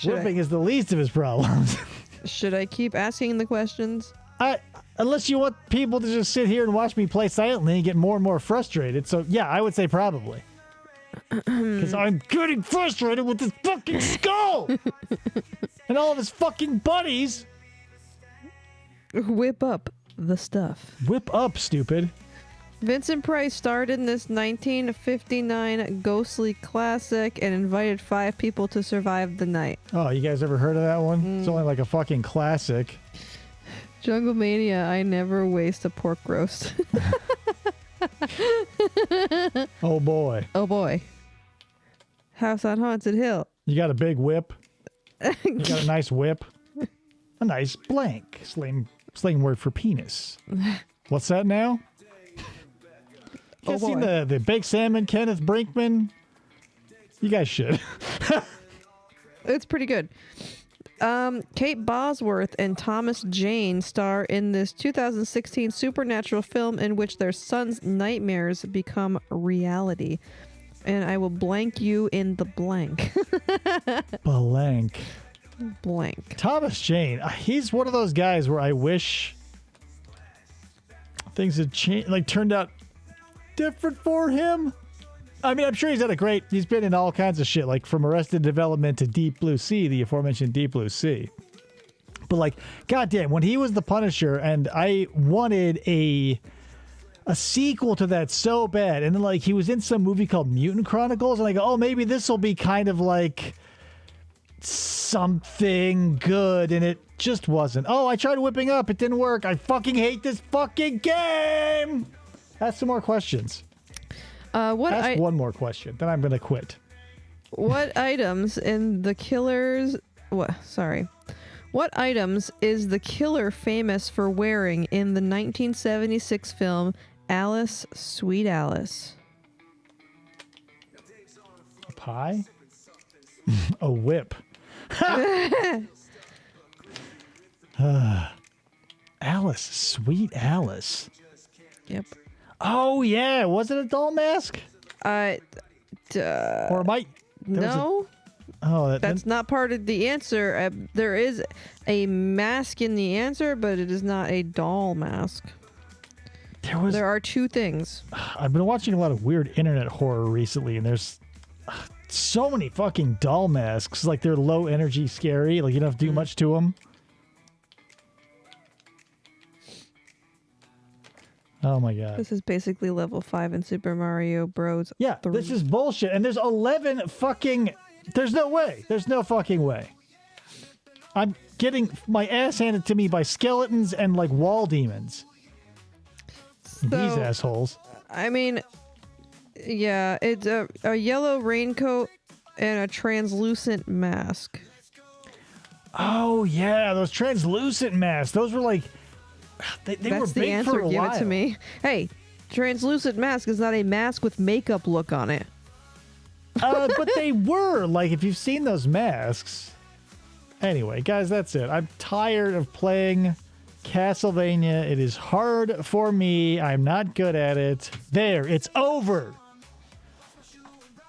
Whipping is the least of his problems. Should I keep asking the questions? Unless you want people to just sit here and watch me play silently and get more and more frustrated. So, yeah, I would say probably. Because I'm getting frustrated with this fucking skull! And all of his fucking buddies! Whip up the stuff. Whip up, stupid. Vincent Price starred in this 1959 ghostly classic and invited 5 people to survive the night. Oh, you guys ever heard of that one? It's only like a fucking classic. Jungle Mania, I never waste a pork roast. Oh, boy. Oh boy. House on Haunted Hill. You got a big whip? You got a nice whip? A nice blank. Slang word for penis. What's that now? You guys seen the Baked Salmon, Kenneth Brinkman? You guys should. It's pretty good. Kate Bosworth and Thomas Jane star in this 2016 supernatural film in which their son's nightmares become reality. And I will blank you in the blank. Blank. Blank. Thomas Jane. He's one of those guys where I wish things had changed, like turned out different for him. I mean, I'm sure he's been in all kinds of shit, like from Arrested Development to Deep Blue Sea, the aforementioned Deep Blue Sea. But like, goddamn, when he was the Punisher and I wanted a a sequel to that so bad. And then like he was in some movie called Mutant Chronicles, and I go, oh, maybe this will be kind of like something good, and it just wasn't. Oh, I tried whipping up, it didn't work. I fucking hate this fucking game. Ask some more questions. Ask one more question, then I'm gonna quit. What items in the killer's... What items is the killer famous for wearing in the 1976 film Alice, Sweet Alice? A pie? A whip. Alice, Sweet Alice. Yep. Oh yeah, was it a doll mask? Or might no. That's not part of the answer. There is a mask in the answer, but it is not a doll mask. There are two things. I've been watching a lot of weird internet horror recently, and there's so many fucking doll masks. Like they're low energy, scary. Like you don't have to do much to them. Oh my god. This is basically level 5 in Super Mario Bros. Yeah, 3. this is bullshit. And there's 11 fucking... There's no way. There's no fucking way. I'm getting my ass handed to me by skeletons and like wall demons. These assholes. I mean, yeah, it's a yellow raincoat and a translucent mask. Oh yeah, those translucent masks. Those were like... They were That's big the answer. for a Give while. it to me. Hey, translucent mask is not a mask with makeup look on it. But they were. Like, if you've seen those masks. Anyway, guys, that's it. I'm tired of playing Castlevania. It is hard for me. I'm not good at it. There, it's over.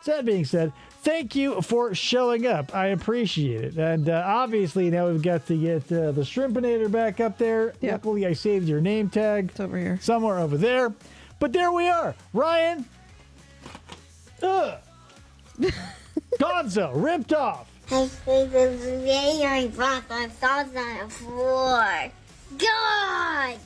That being said, thank you for showing up. I appreciate it. And obviously now we've got to get the Shrimpinator back up there. Yep. Luckily I saved your name tag. It's over here. Somewhere over there. But there we are. Ryan. Gonzo. Ripped off. I think the very rock on sauce on the floor. God!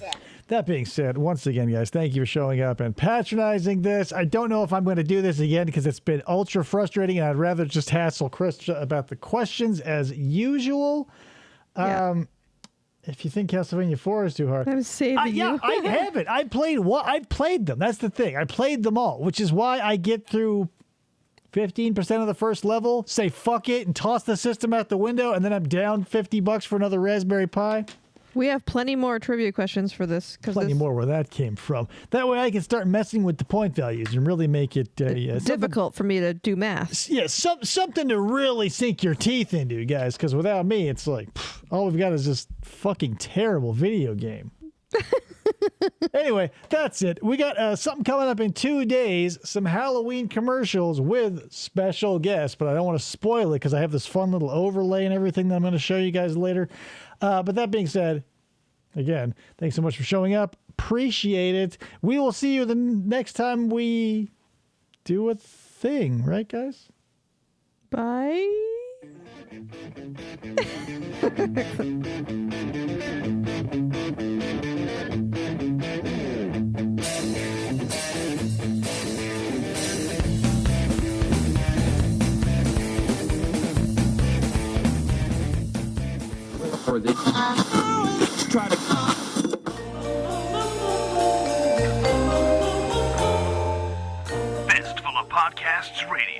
That being said, once again, guys, thank you for showing up and patronizing this. I don't know if I'm going to do this again because it's been ultra frustrating, and I'd rather just hassle Chris about the questions as usual. Yeah. If you think Castlevania 4 is too hard, I'm saving yeah, you. I haven't. I played them. That's the thing. I played them all, which is why I get through 15% of the first level, say fuck it, and toss the system out the window, and then I'm down $50 for another Raspberry Pi. We have plenty more trivia questions for this. Plenty more where that came from. That way I can start messing with the point values and really make it difficult for me to do math. Yeah, something to really sink your teeth into, guys, because without me, it's like, all we've got is this fucking terrible video game. Anyway, that's it. We got something coming up in 2 days, some Halloween commercials with special guests, but I don't want to spoil it because I have this fun little overlay and everything that I'm going to show you guys later. But that being said, again, thanks so much for showing up. Appreciate it. We will see you the next time we do a thing, right, guys? Bye. Or they try to. Fistful of Podcasts Radio.